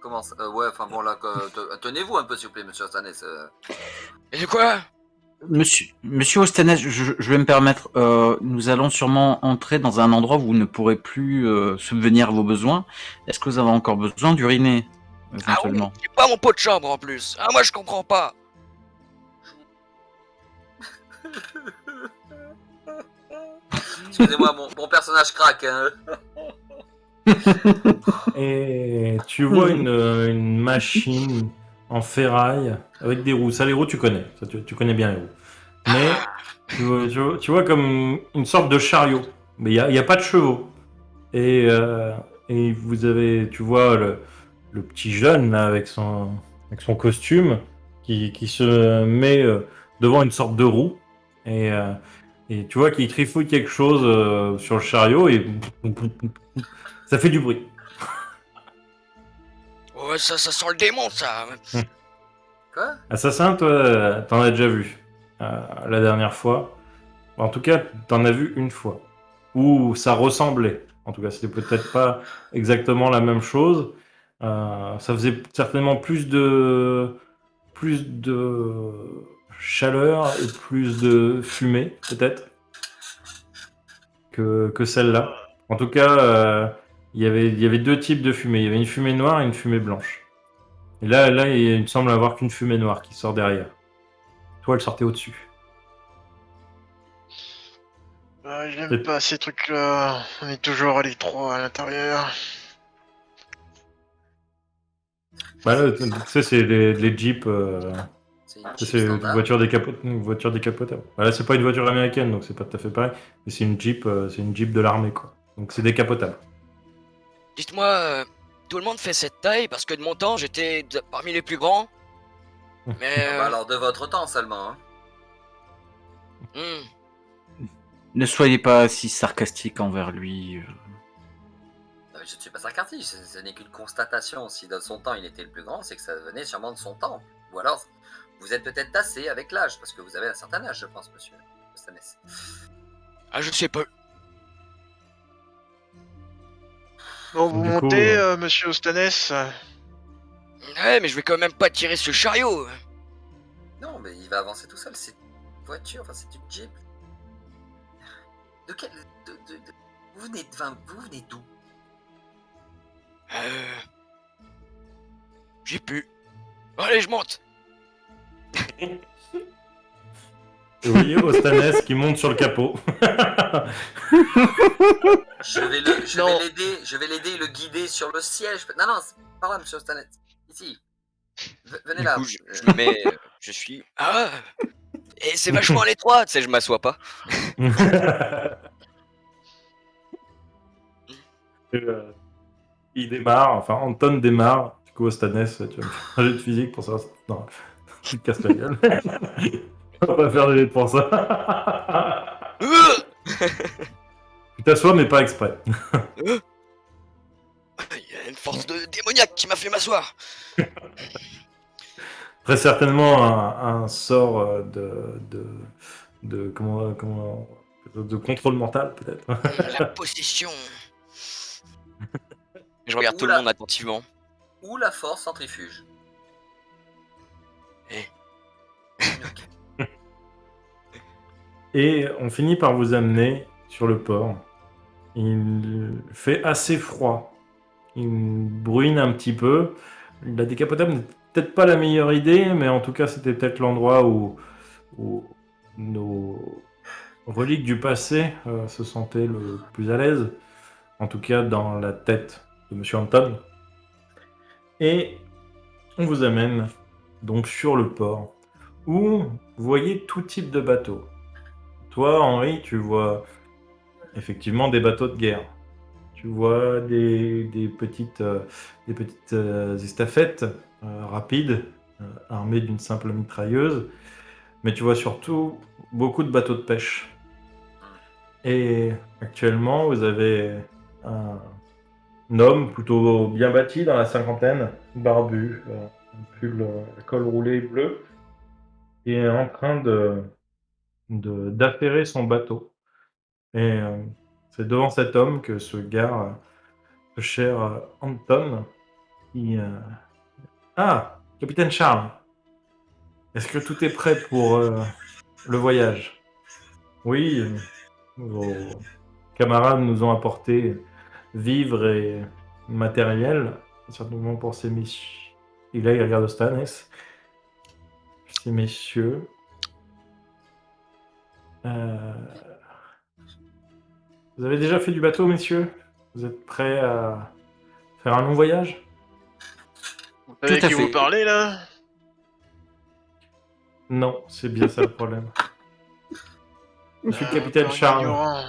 Comment ça ouais, enfin bon, là, tenez-vous un peu, s'il vous plaît, monsieur Stanès. Et de quoi? Monsieur Ostanes, je vais me permettre. Nous allons sûrement entrer dans un endroit où vous ne pourrez plus subvenir à vos besoins. Est-ce que vous avez encore besoin d'uriner Ah oui, éventuellement? j'ai pas mon pot de chambre en plus. Ah, moi je comprends pas. Excusez-moi, mon personnage craque. Hein. Et tu vois une machine en ferraille avec des roues. Ça, les roues, tu connais. Ça, tu connais bien les roues. mais tu vois comme une sorte de chariot. Mais il y a pas de chevaux. Et vous avez, tu vois, le petit jeune là, avec son costume qui se met devant une sorte de roue. Et, euh, et tu vois qu'il trifouille quelque chose sur le chariot et ça fait du bruit. Ouais, ça sent le démon, ça. Quoi? Assassin, toi, t'en as déjà vu la dernière fois. En tout cas, t'en as vu une fois. Où ça ressemblait. En tout cas, c'était peut-être pas exactement la même chose. Ça faisait certainement plus de chaleur et plus de fumée, peut-être, que celle-là. En tout cas, il y avait deux types de fumée. Il y avait une fumée noire et une fumée blanche. Et là, il me semble avoir qu'une fumée noire qui sort derrière. Toi, elle sortait au-dessus. J'aime pas ces trucs-là. On est toujours à l'étroit à l'intérieur. Bah là, tu sais, c'est les Jeeps. C'est une C'est Jeep une standard. une voiture décapotable. Bah là, c'est pas une voiture américaine, donc c'est pas tout à fait pareil. Mais c'est une Jeep de l'armée, quoi. Donc c'est décapotable. Dites-moi, tout le monde fait cette taille parce que de mon temps, j'étais parmi les plus grands. Mais. Ah bah alors de votre temps seulement. Hein. Ne soyez pas si sarcastique envers lui. Non, mais je ne suis pas sarcastique, ce n'est qu'une constatation. Si dans son temps il était le plus grand, c'est que ça venait sûrement de son temps. Ou alors, vous êtes peut-être tassé avec l'âge, parce que vous avez un certain âge, je pense, monsieur Ostanes. Ah, je sais pas. Bon, vous Du coup, montez, monsieur Ostanes. Ouais, mais je vais quand même pas tirer ce chariot. Non, mais il va avancer tout seul, c'est une voiture, enfin c'est une Jeep. De quel... Vous venez vous venez d'où? J'ai pu. Allez, je monte. et vous voyez Ostanes qui monte sur le capot. Je vais l'aider et le guider sur le siège. Non, non, c'est par là, monsieur Ostanes. Ici. Venez Du là. coup, je me mets. Je suis. Ah. Et c'est vachement à l'étroit, tu sais, je m'assois pas. Il démarre, enfin Anton démarre. Du coup, Ostanes, tu vas me faire un jet de physique pour ça. Non, tu te casses la gueule. On va pas faire de jet pour ça. Tu t'assois, mais pas exprès. Il y a une force de démoniaque qui m'a fait m'asseoir. Très certainement un sort de contrôle mental, peut-être. La possession. Je regarde tout le Oula. monde attentivement. Ou la force centrifuge. Eh. Ok. Et on finit par vous amener sur le port. Il fait assez froid. Il bruine un petit peu. La décapotable n'est peut-être pas la meilleure idée, mais en tout cas, c'était peut-être l'endroit où nos reliques du passé se sentaient le plus à l'aise. En tout cas, dans la tête de Monsieur Anton. Et on vous amène donc sur le port, où vous voyez tout type de bateaux. Toi, Henri, tu vois effectivement des bateaux de guerre. Tu vois des petites estafettes rapides, armées d'une simple mitrailleuse. Mais tu vois surtout beaucoup de bateaux de pêche. Et actuellement, vous avez un homme plutôt bien bâti dans la cinquantaine, barbu, un pull col roulé bleu, qui est en train d'affairer son bateau. Et c'est devant cet homme que se gare ce cher Anton, qui... Ah, Capitaine Charles, est-ce que tout est prêt pour le voyage? Oui, vos camarades nous ont apporté vivres et matériel, certainement pour ces messieurs. Et là, il regarde Stanes. Ces messieurs. Vous avez déjà fait du bateau, messieurs? Vous êtes prêts à faire un long voyage? Vous savez Tout à qui fait. vous parlez là? Non, c'est bien ça le problème. Monsieur le capitaine Encore un Charles. ignorant.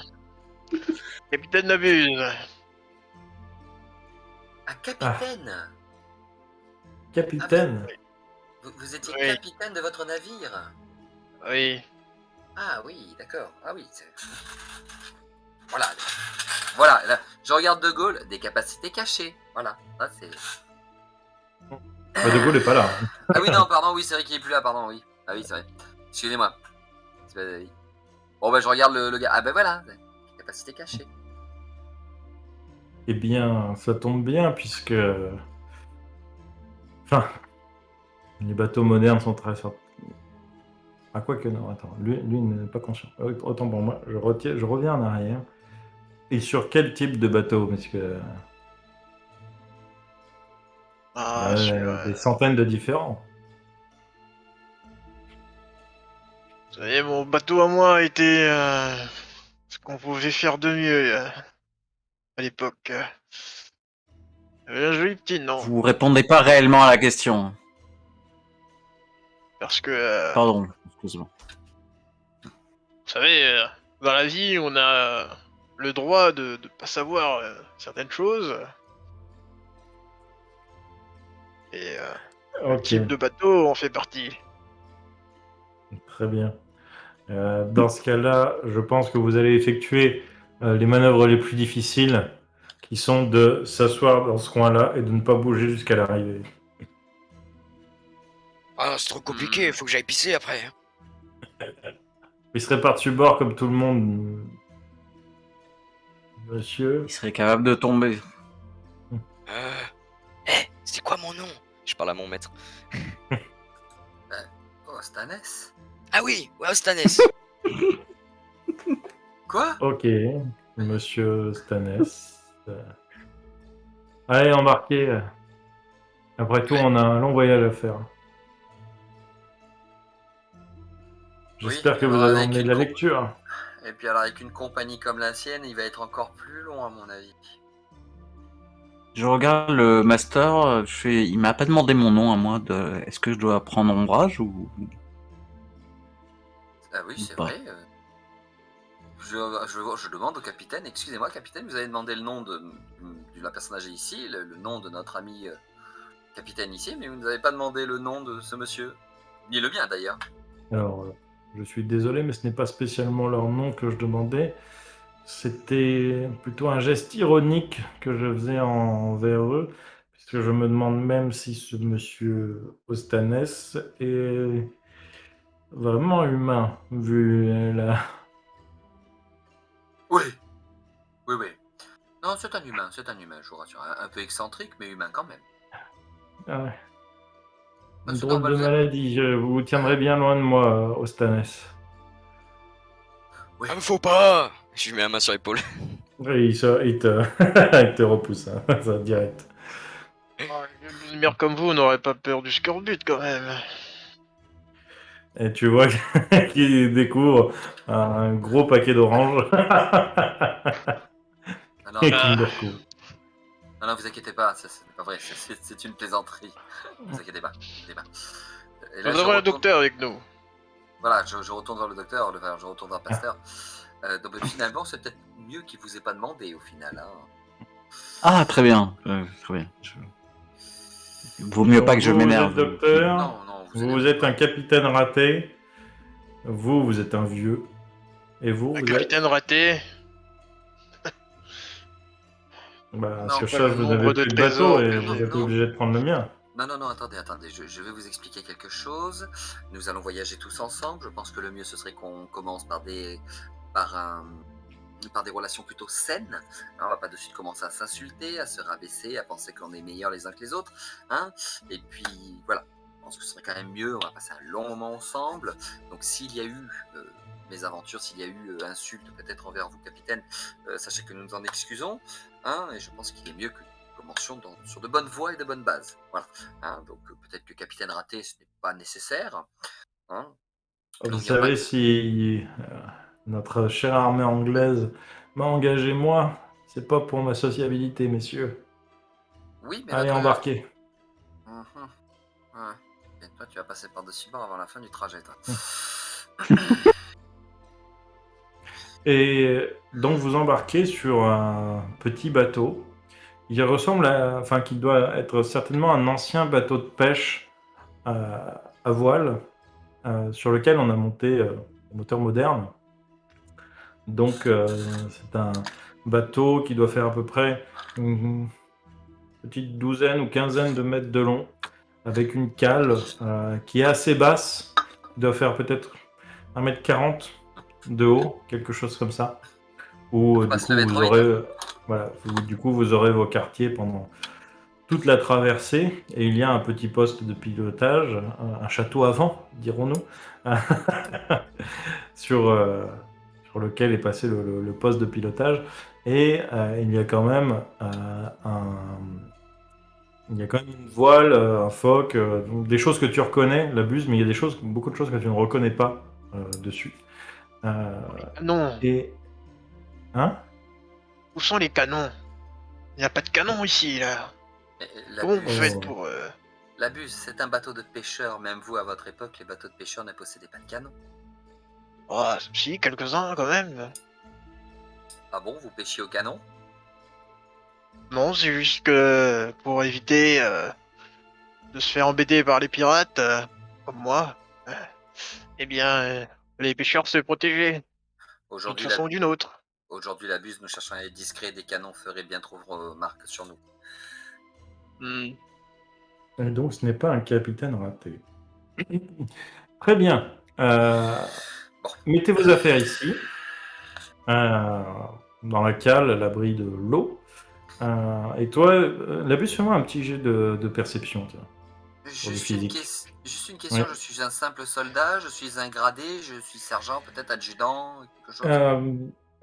Capitaine Nabuse. Un capitaine Capitaine. Vous étiez Oui. capitaine de votre navire? Oui. Ah oui, d'accord. Ah oui. Voilà. Voilà. Là, je regarde De Gaulle, des capacités cachées. Voilà. Ça, c'est... Bah, De Gaulle est pas là. Ah oui, non, pardon, oui, c'est vrai qu'il est plus là, pardon, oui. Ah oui, c'est vrai. Excusez-moi. Oui. Bon, bah, je regarde le gars. Ah ben voilà. Capacité cachée. Eh bien, ça tombe bien puisque... Enfin, les bateaux modernes sont très... Ah, quoi que non, attends. Lui n'est pas conscient. Autant pour moi, je reviens en arrière. Et sur quel type de bateau? Parce que... Ah, celui-là. des centaines de différents. Vous savez, mon bateau à moi était ce qu'on pouvait faire de mieux à l'époque. Il avait un joli petit nom. Vous répondez pas réellement à la question. Parce que, Pardon, excuse-moi. vous savez, dans la vie, on a le droit de pas savoir certaines choses. Et le Ok, type de bateau en fait partie. très bien. Dans ce cas-là, je pense que vous allez effectuer les manœuvres les plus difficiles, qui sont de s'asseoir dans ce coin-là et de ne pas bouger jusqu'à l'arrivée. Ah non, c'est trop compliqué, faut que j'aille pisser après. Il serait par-dessus bord comme tout le monde, monsieur. Il serait capable de tomber. C'est quoi mon nom? Je parle à mon maître. Oh, Stanès. Ah oui, ouais, Stanès. Quoi? Ok, monsieur Stanès. Allez, embarquez. Après tout, on a un long voyage à faire. J'espère que vous alors avez avec emmené de une la co- lecture. Et puis alors avec une compagnie comme la sienne, il va être encore plus long à mon avis. Je regarde le master, il m'a pas demandé mon nom à moi. Est-ce que je dois prendre ombrage ou Ah oui, Ou c'est pas. vrai. Je demande au capitaine, excusez-moi capitaine, vous avez demandé le nom de la personne âgée ici, le nom de notre ami capitaine ici, mais vous ne avez pas demandé le nom de ce monsieur. Ni le mien d'ailleurs. Alors, je suis désolé, mais ce n'est pas spécialement leur nom que je demandais. C'était plutôt un geste ironique que je faisais envers eux, puisque je me demande même si ce monsieur Ostanès est vraiment humain, vu la... Oui, oui, oui. Non, c'est un humain, je vous rassure. Un peu excentrique, mais humain quand même. Ah ouais. Ah, Une c'est drôle normal, de maladie, vous vous tiendrez bien loin de moi, Ostanès. Oui. Ah, mais faut pas! Je lui mets la main sur l'épaule. Oui, il te repousse, hein, ça direct. Une mère comme vous n'aurait pas peur du scorbut quand même. Et tu vois qu'il découvre un gros paquet d'oranges. Ah non, Et non, Kinder Cool. non, vous inquiétez pas, c'est pas vrai, c'est une plaisanterie. Vous inquiétez pas, Et là, Nous je avons un retourne- docteur avec nous. Voilà, je retourne vers le docteur, enfin, je retourne vers Pasteur. Donc finalement, c'est peut-être mieux qu'il vous ait pas demandé au final. Hein. Ah, très bien. Très bien. Vaut mieux Donc pas que je vous m'énerve. êtes docteur, Non, vous vous êtes un capitaine raté, vous êtes un vieux, et vous Un êtes... capitaine raté. Bah, Non, sur pas chasse, le vous nombre n'avez de plus de bateau, trésors et que vous j'ai. êtes Non. obligé de prendre le mien. Non, attendez, je vais vous expliquer quelque chose. Nous allons voyager tous ensemble. Je pense que le mieux, ce serait qu'on commence par des relations plutôt saines. On va pas de suite commencer à s'insulter, à se rabaisser, à penser qu'on est meilleurs les uns que les autres. Hein. Et puis, voilà. Je pense que ce serait quand même mieux. On va passer un long moment ensemble. Donc, s'il y a eu mésaventures, s'il y a eu insultes peut-être envers vous, capitaine, sachez que nous nous en excusons. Hein, et je pense qu'il est mieux que nous commencions sur de bonnes voies et de bonnes bases. Voilà. Hein, donc, peut-être que capitaine raté, ce n'est pas nécessaire. Hein. Vous Donc, il n'y a pas savez, de... si notre chère armée anglaise m'a engagé moi, c'est pas pour ma sociabilité, messieurs. Oui, mais Allez, notre... embarquez. Mhm. Ouais. Et toi, tu vas passer par-dessus bord avant la fin du trajet, toi. Et donc vous embarquez sur un petit bateau. Il ressemble enfin, qui doit être certainement un ancien bateau de pêche à voile, sur lequel on a monté un moteur moderne. Donc c'est un bateau qui doit faire à peu près une petite douzaine ou quinzaine de mètres de long, avec une cale qui est assez basse, qui doit faire peut-être 1,40 m de haut, quelque chose comme ça. Où Faut pas du se coup lever vous trop vite. aurez, voilà, du coup vous aurez vos quartiers pendant toute la traversée, et il y a un petit poste de pilotage, un château à vent, dirons-nous, sur, sur lequel est passé le poste de pilotage. Et il y a quand même il y a quand même une voile, un foc, donc des choses que tu reconnais, la buse, mais il y a des choses, beaucoup de choses que tu ne reconnais pas dessus. Euh, Non, et hein? où sont les canons? Il n'y a pas de canon ici, là. Mais Comment vous faites Oh. pour... la buse, c'est un bateau de pêcheurs. Même vous, à votre époque, les bateaux de pêcheurs ne possédaient pas de canon. Oh, si, quelques-uns quand même. Ah bon, vous pêchiez au canon? Non, c'est juste que pour éviter de se faire embêter par les pirates, comme moi, eh bien, les pêcheurs se protégeaient d'une Aujourd'hui, la, façon ou d'une autre. aujourd'hui, la buse, nous cherchons à être discret, des canons feraient bien trop remarque sur nous. Hmm. Et donc ce n'est pas un capitaine raté. Très bien. Bon, Mettez vos affaires ici, euh, dans la cale, à l'abri de l'eau. Et toi, Labus, fais-moi un petit jet de perception, tiens, pour du physique. juste une Oui. question, je suis un simple soldat, je suis un gradé, je suis sergent, peut-être adjudant, quelque chose.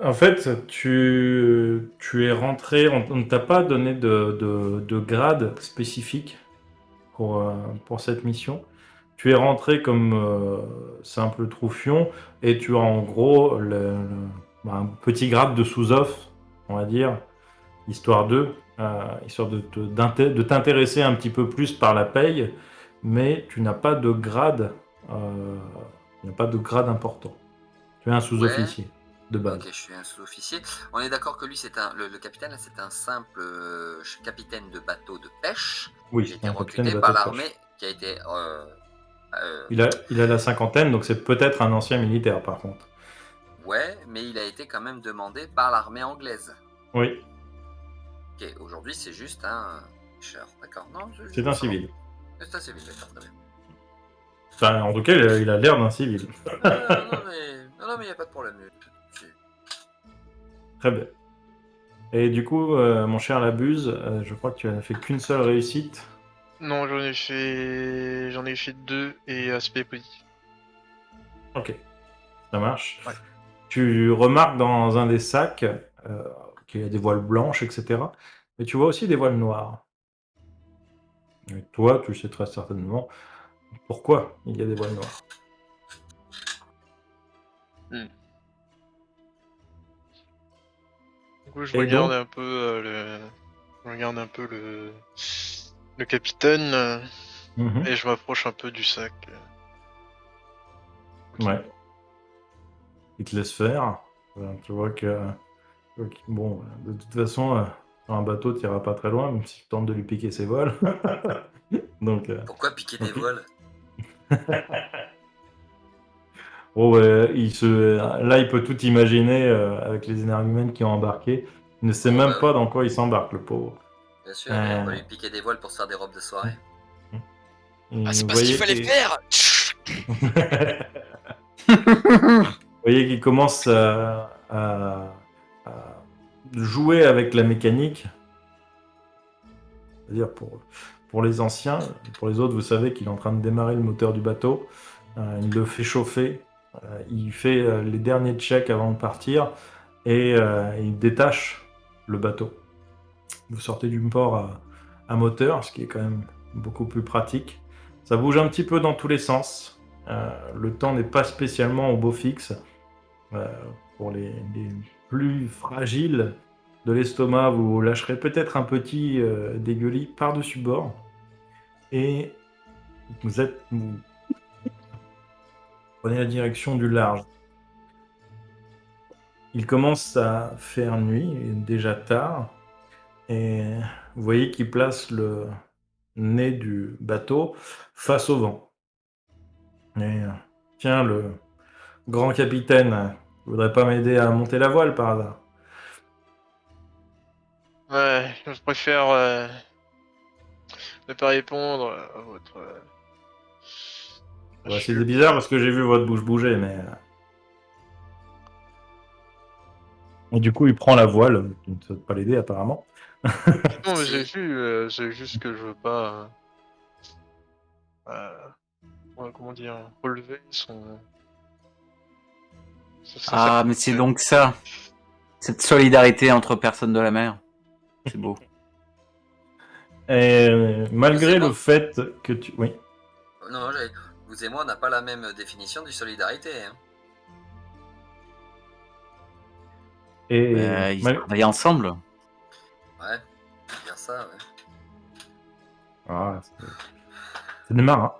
En fait, tu es rentré, on ne t'a pas donné de grade spécifique pour cette mission. Tu es rentré comme simple troufion et tu as en gros un petit grade de sous-off, on va dire, histoire de t'intéresser un petit peu plus par la paye, mais tu n'as pas de grade, tu n'as pas de grade important. Tu es un Ouais, sous-officier de ok, base. je suis un sous-officier. On est d'accord que lui, le capitaine, là, c'est un simple capitaine de bateau de pêche Oui, qui a c'est été un capitaine de recruté bateau par de pêche. l'armée, qui a été... Il a la cinquantaine, donc c'est peut-être un ancien militaire par contre. ouais, mais il a été quand même demandé par l'armée anglaise. Oui, Ok, aujourd'hui, c'est juste un pêcheur. D'accord, non, je c'est veux un savoir. civil. C'est un civil, d'accord, très bien. Enfin, en tout cas, il a l'air d'un civil. Non, mais il n'y a pas de problème. C'est- Très bien. Et du coup, mon cher Labuse, je crois que tu n'as fait qu'une seule réussite. Non, j'en ai fait deux et aspect positif. Ok, ça marche. Ouais. Tu remarques dans un des sacs qu'il y a des voiles blanches, etc. Mais tu vois aussi des voiles noires. Et toi, tu sais très certainement pourquoi il y a des voiles noires. Hmm. Du coup, Et donc, je regarde un peu le capitaine mhm, et je m'approche un peu du sac. ouais, il te laisse faire. Tu vois que, bon, de toute façon, sur un bateau, tu n'iras pas très loin, même si tu tentes de lui piquer ses voiles. Donc, Pourquoi piquer des ok. voiles? Oh, ouais, là, il peut tout imaginer avec les énergumènes qui ont embarqué. Il ne sait Oh, même bah oui, pas dans quoi il s'embarque, le pauvre. bien sûr, et on Euh, va lui piquer des voiles pour se faire des robes de soirée. Ah, et c'est vous pas ce qu'il voyez, fallait faire! vous voyez qu'il commence à jouer avec la mécanique. C'est-à-dire pour les anciens, pour les autres, vous savez qu'il est en train de démarrer le moteur du bateau. Il le fait chauffer. Il fait les derniers checks avant de partir et il détache le bateau. Vous sortez du port à moteur, ce qui est quand même beaucoup plus pratique. Ça bouge un petit peu dans tous les sens. Le temps n'est pas spécialement au beau fixe. Euh, pour les plus fragiles de l'estomac, vous lâcherez peut-être un petit dégueulis par-dessus bord. Et vous prenez la direction du large. il commence à faire nuit, il est déjà tard, et vous voyez qu'il place le nez du bateau face au vent. Et tiens, le grand capitaine, tu voudrais pas m'aider à monter la voile par hasard? Ouais, je préfère ne pas répondre à votre. Ouais, Je- c'est bizarre parce que j'ai vu votre bouche bouger, mais... Et du coup, il prend la voile, tu ne souhaites pas l'aider apparemment. Non, mais Si. c'est juste que je veux pas. Ouais, comment dire, relever sa Ah, mais c'est certitude. donc ça. Cette solidarité entre personnes de la mer. C'est beau. Et malgré Excusez-moi. le fait que tu... Oui. Non, vous et moi, on n'a pas la même définition du solidarité. Hein. Et Ils travaillent ensemble. Ouais, on peut dire ça, ouais. Ah, c'est des marins.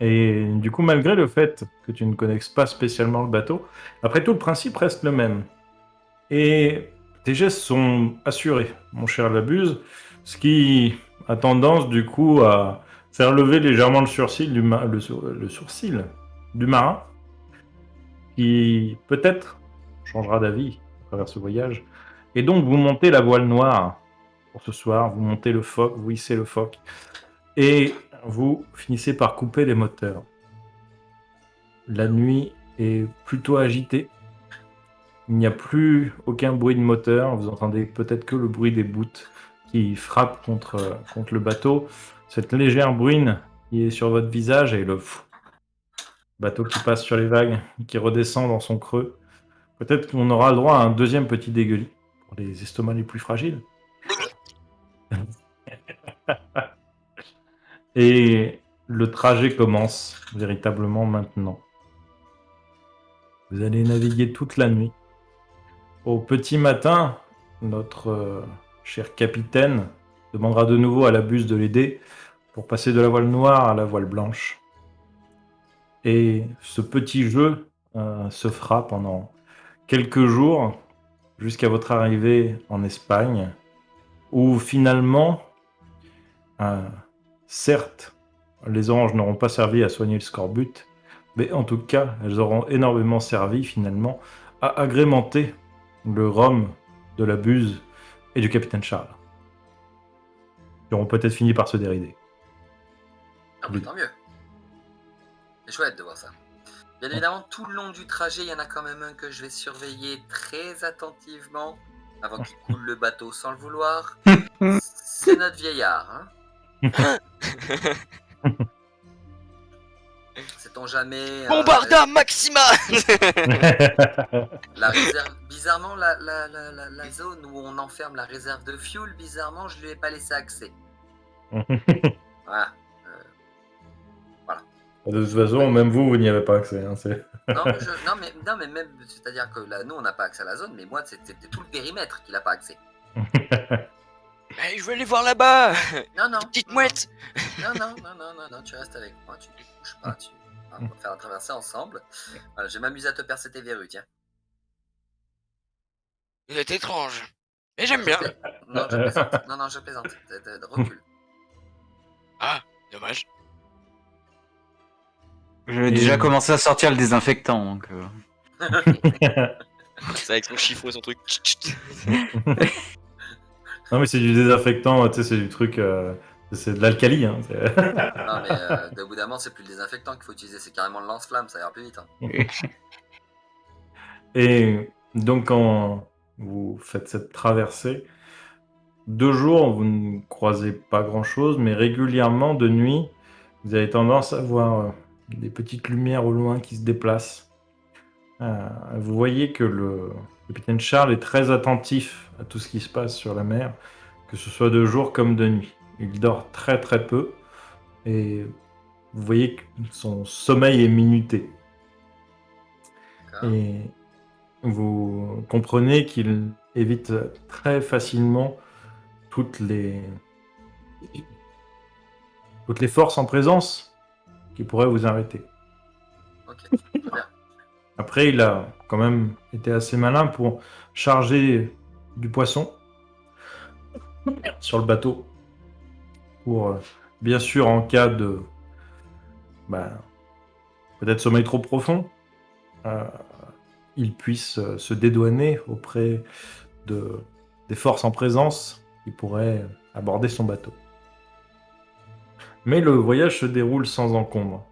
Et du coup, malgré le fait que tu ne connaisses pas spécialement le bateau, après tout, le principe reste le même. Et tes gestes sont assurés, mon cher Labuse, ce qui a tendance du coup à faire lever légèrement le sourcil le sourcil du marin, qui peut-être changera d'avis à travers ce voyage. Et donc vous montez la voile noire pour ce soir, vous montez le foc, vous hissez le foc, et vous finissez par couper les moteurs. La nuit est plutôt agitée. Il n'y a plus aucun bruit de moteur. Vous entendez peut-être que le bruit des bouts qui frappent contre le bateau. Cette légère bruine qui est sur votre visage et le bateau qui passe sur les vagues, qui redescend dans son creux. Peut-être qu'on aura le droit à un deuxième petit dégueulis pour les estomacs les plus fragiles. Et le trajet commence véritablement maintenant. Vous allez naviguer toute la nuit. Au petit matin, notre cher capitaine demandera de nouveau à la buse de l'aider pour passer de la voile noire à la voile blanche. Et ce petit jeu se fera pendant quelques jours jusqu'à votre arrivée en Espagne, où finalement, euh, certes, les oranges n'auront pas servi à soigner le scorbut, mais en tout cas, elles auront énormément servi finalement à agrémenter le rhum de la buse et du capitaine Charles, qui auront peut-être fini par se dérider. Ah bah tant mieux. C'est chouette de voir ça. Bien évidemment, tout le long du trajet, il y en a quand même un que je vais surveiller très attentivement avant qu'il coule le bateau sans le vouloir. C'est notre vieillard. Hein. Sait-on jamais. Bombarda Maxima. La réserve, bizarrement, la zone où on enferme la réserve de fuel, bizarrement, je lui ai pas laissé accès. Voilà. De toute façon, même vous n'y avez pas accès. Hein, Non, mais même, c'est-à-dire que là, nous, on n'a pas accès à la zone, mais moi, c'était tout le périmètre qui n'a pas accès. Mais je vais aller voir là-bas. Non, non. Petite mouette. Non, tu restes avec moi, tu ne bouges pas, on va faire la traversée ensemble. Voilà, je vais m'amuser à te percer tes verrues, tiens. Il est étrange. Mais j'aime bien. Non, je plaisante. Non, je plaisante. Recule. Ah, dommage. J'ai déjà commencé à sortir le désinfectant. Donc, C'est avec son chiffon et son truc. Non, mais c'est du désinfectant, tu sais, c'est du truc. C'est de l'alcali. Hein, Non, mais au bout d'un moment, c'est plus le désinfectant qu'il faut utiliser, c'est carrément le lance-flamme, ça ira plus vite. Hein. Et donc, quand vous faites cette traversée, 2 jours, vous ne croisez pas grand-chose, mais régulièrement, de nuit, vous avez tendance à voir des petites lumières au loin qui se déplacent. Vous voyez que le capitaine Charles est très attentif à tout ce qui se passe sur la mer, que ce soit de jour comme de nuit. Il dort très très peu, et vous voyez que son sommeil est minuté. D'accord. Et vous comprenez qu'il évite très facilement toutes les forces en présence qui pourraient vous arrêter. Ok, très bien. Après, il a quand même été assez malin pour charger du poisson sur le bateau. Pour, bien sûr, en cas de bah, peut-être sommeil trop profond, euh, il puisse se dédouaner auprès de, des forces en présence qui pourraient aborder son bateau. Mais le voyage se déroule sans encombre.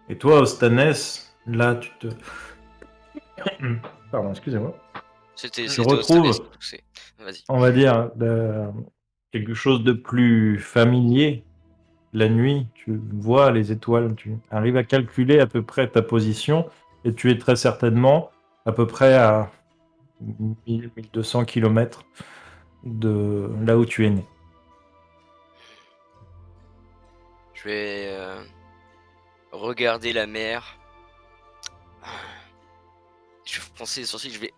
Et toi, Ostanès, là, tu te... Pardon, excusez-moi. C'était Tu c'était Ostanes retrouves, qui toussait. Vas-y. on va dire, quelque chose de plus familier. La nuit, tu vois les étoiles, tu arrives à calculer à peu près ta position et tu es très certainement à peu près à 1000-1200 km de là où tu es né. Je vais regarder la mer. Je vais froncer les sourcils, je vais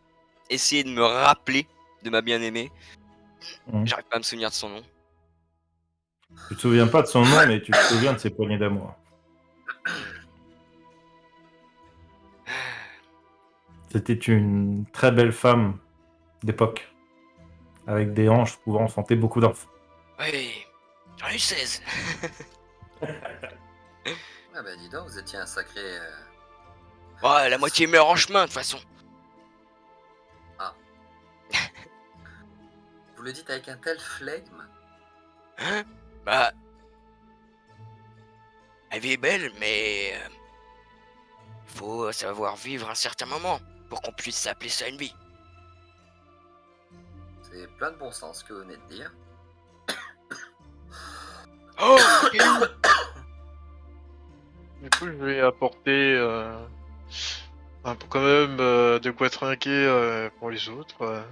essayer de me rappeler de ma bien-aimée. Mhm. J'arrive pas à me souvenir de son nom. Tu te souviens pas de son nom, mais tu te souviens de ses poignées d'amour. C'était une très belle femme d'époque, avec des hanches pouvant enfanter beaucoup d'enfants. Oui, j'en ai eu 16. Ah bah dis donc, vous étiez un sacré... Ouais, la moitié meurt en chemin de toute façon. Vous le dites avec un tel flegme. Hein? Bah, la vie est belle, mais faut savoir vivre un certain moment pour qu'on puisse s'appeler ça une vie. C'est plein de bon sens ce que vous venez de dire. Oh, il est où? Du coup, je vais apporter quand même de quoi trinquer pour les autres.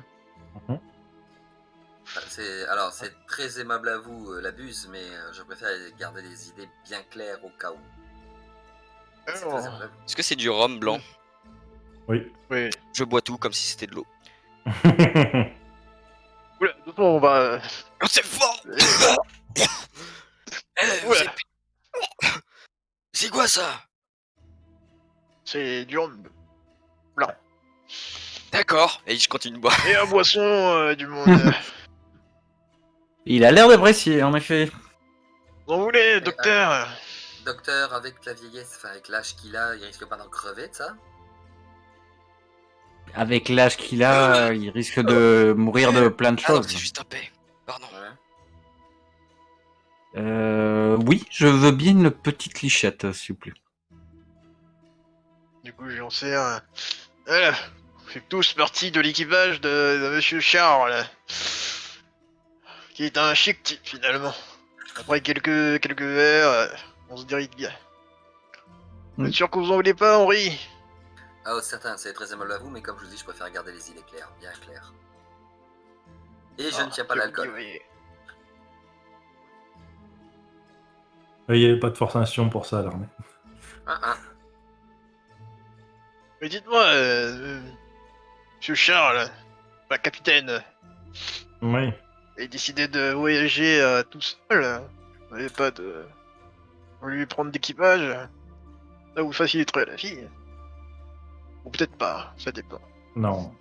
Alors, c'est très aimable à vous, la buse, mais je préfère garder les idées bien claires au cas où. C'est très aimable à vous. Est-ce que c'est du rhum blanc? Oui. Oui. Je bois tout comme si c'était de l'eau. Oula, doucement, bah. Oh, c'est fort! Oula. C'est quoi ça? C'est du rhum. D'accord, et je continue de boire. Et un boisson du monde. Il a l'air d'apprécier, en effet. Vous en voulez, docteur? Docteur, avec la vieillesse, enfin avec l'âge qu'il a, il risque pas d'en crever de ça? Avec l'âge qu'il a, il risque de mourir de plein de Ah non, choses. c'est juste un paix. Pardon. Ouais. Oui, je veux bien une petite lichette, s'il vous plaît. Du coup, j'en sers. Voilà. Vous faites tous partie de l'équipage de Monsieur Charles. Qui est un chic type, finalement. Après quelques verres, on se dirige bien. Vous êtes sûr que vous en voulez pas, Henri? Ah, oh, certain, c'est très aimable à vous, mais comme je vous dis, je préfère garder les idées claires, bien claires. Et je ne tiens pas l'alcool. Oui. Il n'y avait pas de forçation pour ça à l'armée. Mais dites-moi, Monsieur Charles, ma capitaine, Oui. a décidé de voyager tout seul. Vous n'avez pas de... Vous lui prendre d'équipage. Ça vous faciliterait la vie. Ou peut-être pas, ça dépend. Non.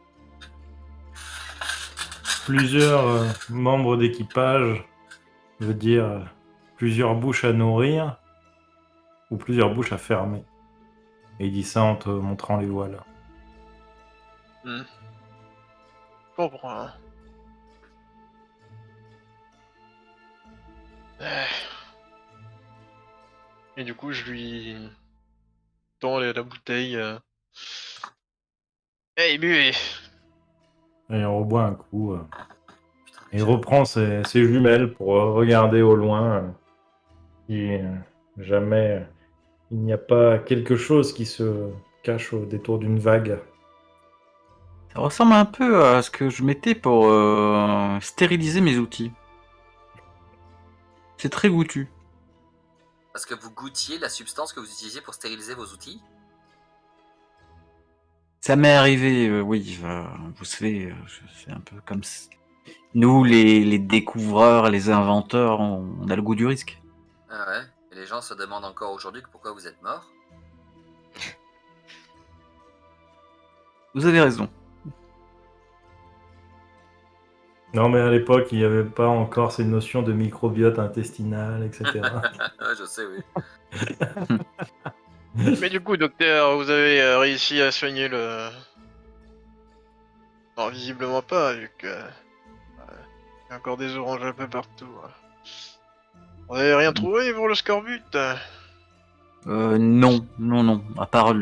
Plusieurs membres d'équipage veut dire plusieurs bouches à nourrir ou plusieurs bouches à fermer. Et il dit ça en te montrant les voiles. Je comprends. Et du coup, je lui tends la bouteille. Hey, buvez! Et il reboit un coup. Et il reprend ses jumelles pour regarder au loin. Si jamais il n'y a pas quelque chose qui se cache au détour d'une vague. Ça ressemble un peu à ce que je mettais pour stériliser mes outils. C'est très goûtu. Parce que vous goûtiez la substance que vous utilisez pour stériliser vos outils? Ça m'est arrivé, oui, vous savez, c'est un peu comme... Nous, les découvreurs, les inventeurs, on a le goût du risque. Ah ouais. Et les gens se demandent encore aujourd'hui pourquoi vous êtes mort. Vous avez raison. Non, mais à l'époque, il n'y avait pas encore ces notions de microbiote intestinal, etc. Ah, je sais, oui. Mais du coup, docteur, vous avez réussi à soigner le... Non, visiblement pas, vu que... il y a encore des oranges un peu partout. Vous n'avez rien trouvé pour le scorbut? Non, non, non. À part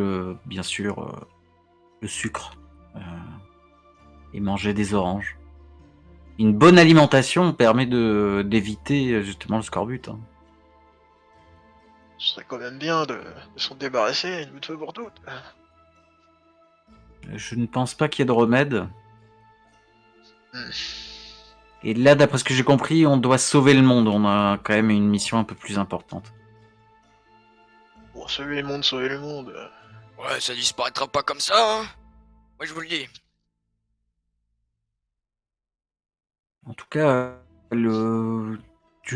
bien sûr, le sucre. Et manger des oranges. Une bonne alimentation permet d'éviter justement le scorbut. Hein. Ce serait quand même bien de s'en débarrasser une fois pour toutes. Je ne pense pas qu'il y ait de remède. Hmm. Et là, d'après ce que j'ai compris, on doit sauver le monde. On a quand même une mission un peu plus importante. Pour sauver le monde, sauver le monde. Ouais, ça disparaîtra pas comme ça, hein. Moi, je vous le dis. En tout cas, je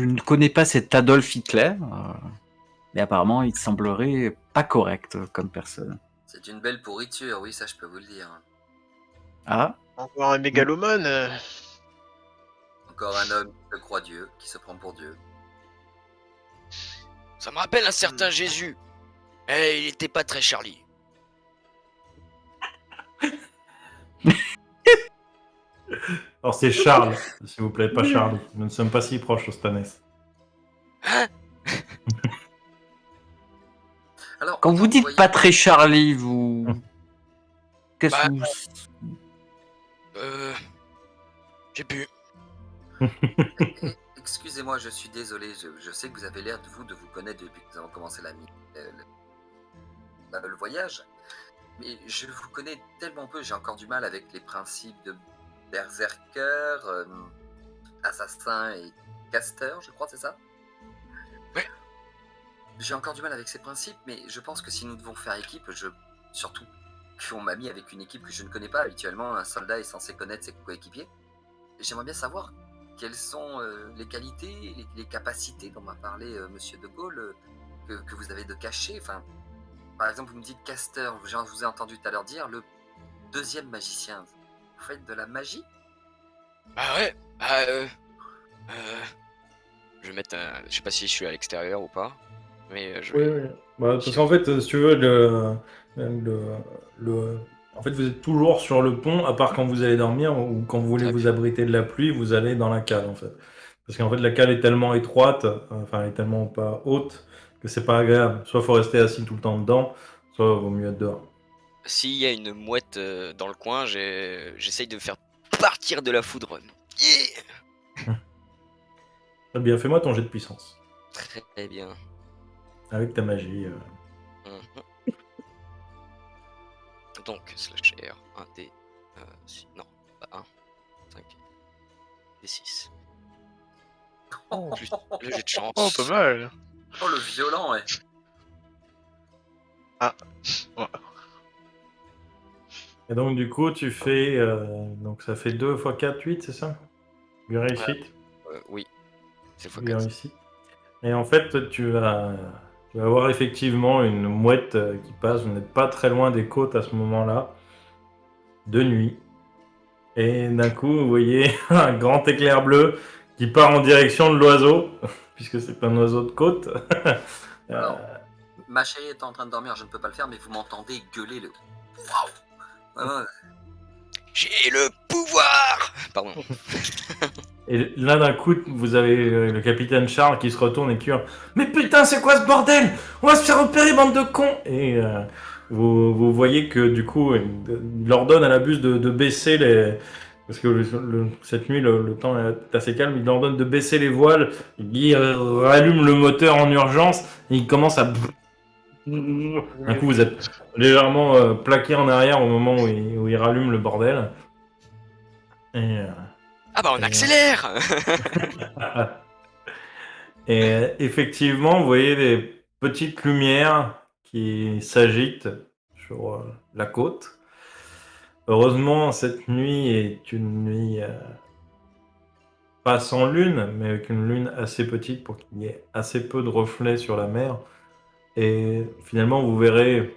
ne connais pas cet Adolf Hitler. Mais apparemment, il semblerait pas correct comme personne. C'est une belle pourriture, oui, ça je peux vous le dire. Ah, Encore un mégalomane. Encore un homme qui se croit Dieu, qui se prend pour Dieu. Ça me rappelle un certain Jésus. Eh, il était pas très Charlie. Alors, c'est Charles, s'il vous plaît, pas Charlie. Nous ne sommes pas si proches, Ostanès. Hein? Alors, quand vous dites voyez- pas très Charlie, vous... Qu'est-ce Bah, que vous... J'ai pu. Excusez-moi, je suis désolé, je sais que vous avez l'air de vous connaître depuis que nous avons commencé le voyage, mais je vous connais tellement peu, j'ai encore du mal avec les principes de berserker, assassin et caster, je crois, c'est ça? Ouais. J'ai encore du mal avec ces principes, mais je pense que si nous devons faire équipe, surtout qu'on m'a mis avec une équipe que je ne connais pas habituellement, un soldat est censé connaître ses coéquipiers, j'aimerais bien savoir quelles sont les qualités, les capacités dont m'a parlé Monsieur de Gaulle, que vous avez de cacher. Enfin, par exemple, vous me dites caster, je vous ai entendu tout à l'heure dire le deuxième magicien. Vous faites de la magie? Bah ouais. Je vais mettre un... Je sais pas si je suis à l'extérieur ou pas. Mais je vais... Oui. Bah, parce qu'en fait, si tu veux, en fait, vous êtes toujours sur le pont, à part quand vous allez dormir ou quand vous voulez Très vous bien. abriter de la pluie, vous allez dans la cale, en fait. Parce qu'en fait, la cale est tellement étroite, enfin, elle est tellement pas haute, que c'est pas agréable. Soit faut rester assis tout le temps dedans, soit vaut mieux être dehors. S'il y a une mouette dans le coin, j'essaye de faire partir de la foudre. Yeah. Très bien, fais-moi ton jet de puissance. Très bien. Avec ta magie. Mhm. Donc, slash R, 1D, non, pas 1, 5, D6. Oh, Le jet de chance. Oh, pas mal. oh, le violent, ouais. Et donc, du coup, tu fais. Donc, ça fait 2 x 4, 8, c'est ça? 8 réussites? Oui, c'est 8 x4. réussites. Et en fait, tu vas avoir effectivement une mouette qui passe. Vous n'êtes pas très loin des côtes à ce moment-là, de nuit. Et d'un coup, vous voyez un grand éclair bleu qui part en direction de l'oiseau, puisque c'est un oiseau de côte. Alors, ma chérie est en train de dormir, je ne peux pas le faire, mais vous m'entendez gueuler le. Waouh! Ouais, ouais. J'ai le pouvoir. Pardon. Et là, d'un coup, vous avez le capitaine Charles qui se retourne et qui hurle « Mais putain, c'est quoi ce bordel? On va se faire repérer, bande de cons !» Et vous voyez que, du coup, il ordonne à la buse de baisser les... Parce que cette nuit, le temps est assez calme. Il ordonne de baisser les voiles. Il rallume le moteur en urgence. Et il commence à... D'un coup, vous êtes légèrement plaqué en arrière au moment où il rallume le bordel. Et... Ah bah on accélère. Et effectivement, vous voyez des petites lumières qui s'agitent sur la côte. Heureusement, cette nuit est une nuit pas sans lune, mais avec une lune assez petite pour qu'il y ait assez peu de reflets sur la mer. Et finalement, vous verrez,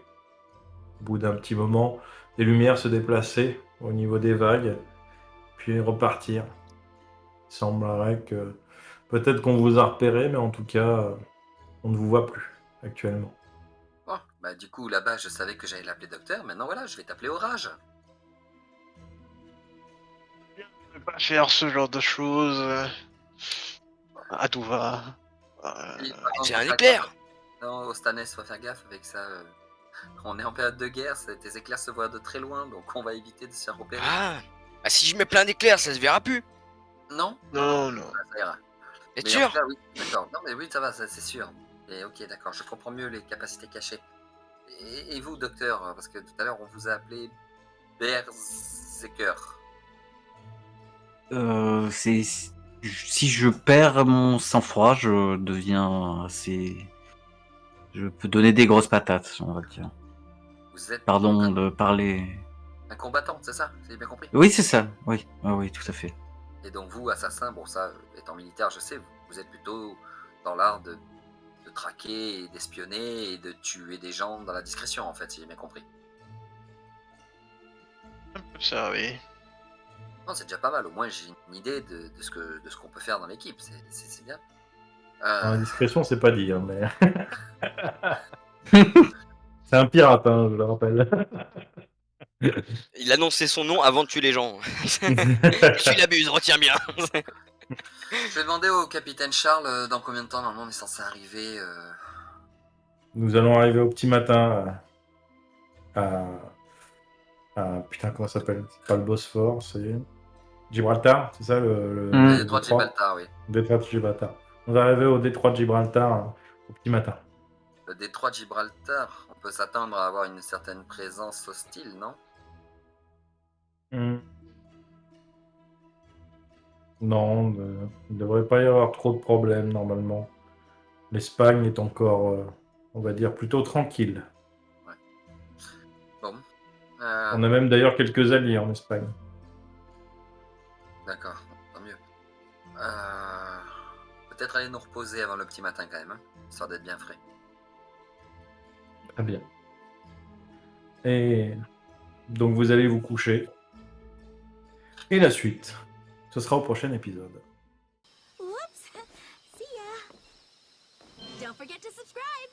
au bout d'un petit moment, des lumières se déplacer au niveau des vagues, puis repartir. Il semblerait que peut-être qu'on vous a repéré, mais en tout cas, on ne vous voit plus actuellement. Bon, bah du coup, là-bas, je savais que j'allais l'appeler docteur. Maintenant, voilà, je vais t'appeler Orage. Je vais pas faire ce genre de choses à tout va. Et par contre, C'est faut un faire éclair. gaffe. Non, Ostanes, faut faire gaffe avec ça. On est en période de guerre, tes éclairs se voient de très loin, donc on va éviter de se faire repérer. Ah, bah si je mets plein d'éclairs, ça se verra plus. Non, Non. ça ira. T'es Mais en sûr? tout cas, oui, d'accord. Non, mais oui, ça va, c'est sûr. Et ok, d'accord, je comprends mieux les capacités cachées. Et vous, docteur, parce que tout à l'heure, on vous a appelé Berserker. Si je perds mon sang-froid, je deviens assez. Je peux donner des grosses patates, on va dire. Vous êtes Pardon donc de parler. un combattant, c'est ça? J'ai bien compris? Oui, c'est ça. Oui, oui, tout à fait. Et donc vous, assassin, bon ça, étant militaire, je sais, vous êtes plutôt dans l'art de traquer et d'espionner et de tuer des gens dans la discrétion, en fait, si j'ai bien compris. Un peu ça, oui. Non, c'est déjà pas mal, au moins j'ai une idée de ce qu'on peut faire dans l'équipe, c'est bien. Dans la discrétion, c'est pas dit, hein, mais. C'est un pirate, hein, je le rappelle. Il annonçait son nom avant de tuer les gens. Tu l'abuses, retiens bien. Je vais demander au capitaine Charles dans combien de temps normalement on est censé arriver. Nous allons arriver au petit matin à... Putain, comment ça s'appelle? C'est pas le Bosphore, c'est Gibraltar, c'est ça Mm. Le détroit de Gibraltar, oui. Détroit de Gibraltar. On va arriver au détroit de Gibraltar au petit matin. Le détroit de Gibraltar, on peut s'attendre à avoir une certaine présence hostile, non? Non, il ne devrait pas y avoir trop de problèmes normalement. L'Espagne est encore, on va dire, plutôt tranquille. Bon. On a même d'ailleurs quelques alliés en Espagne. D'accord, tant mieux. Peut-être aller nous reposer avant le petit matin quand même, hein, histoire d'être bien frais. Très bien. Et donc vous allez vous coucher. Et la suite, ce sera au prochain épisode. Whoops. See ya. Don't forget to subscribe.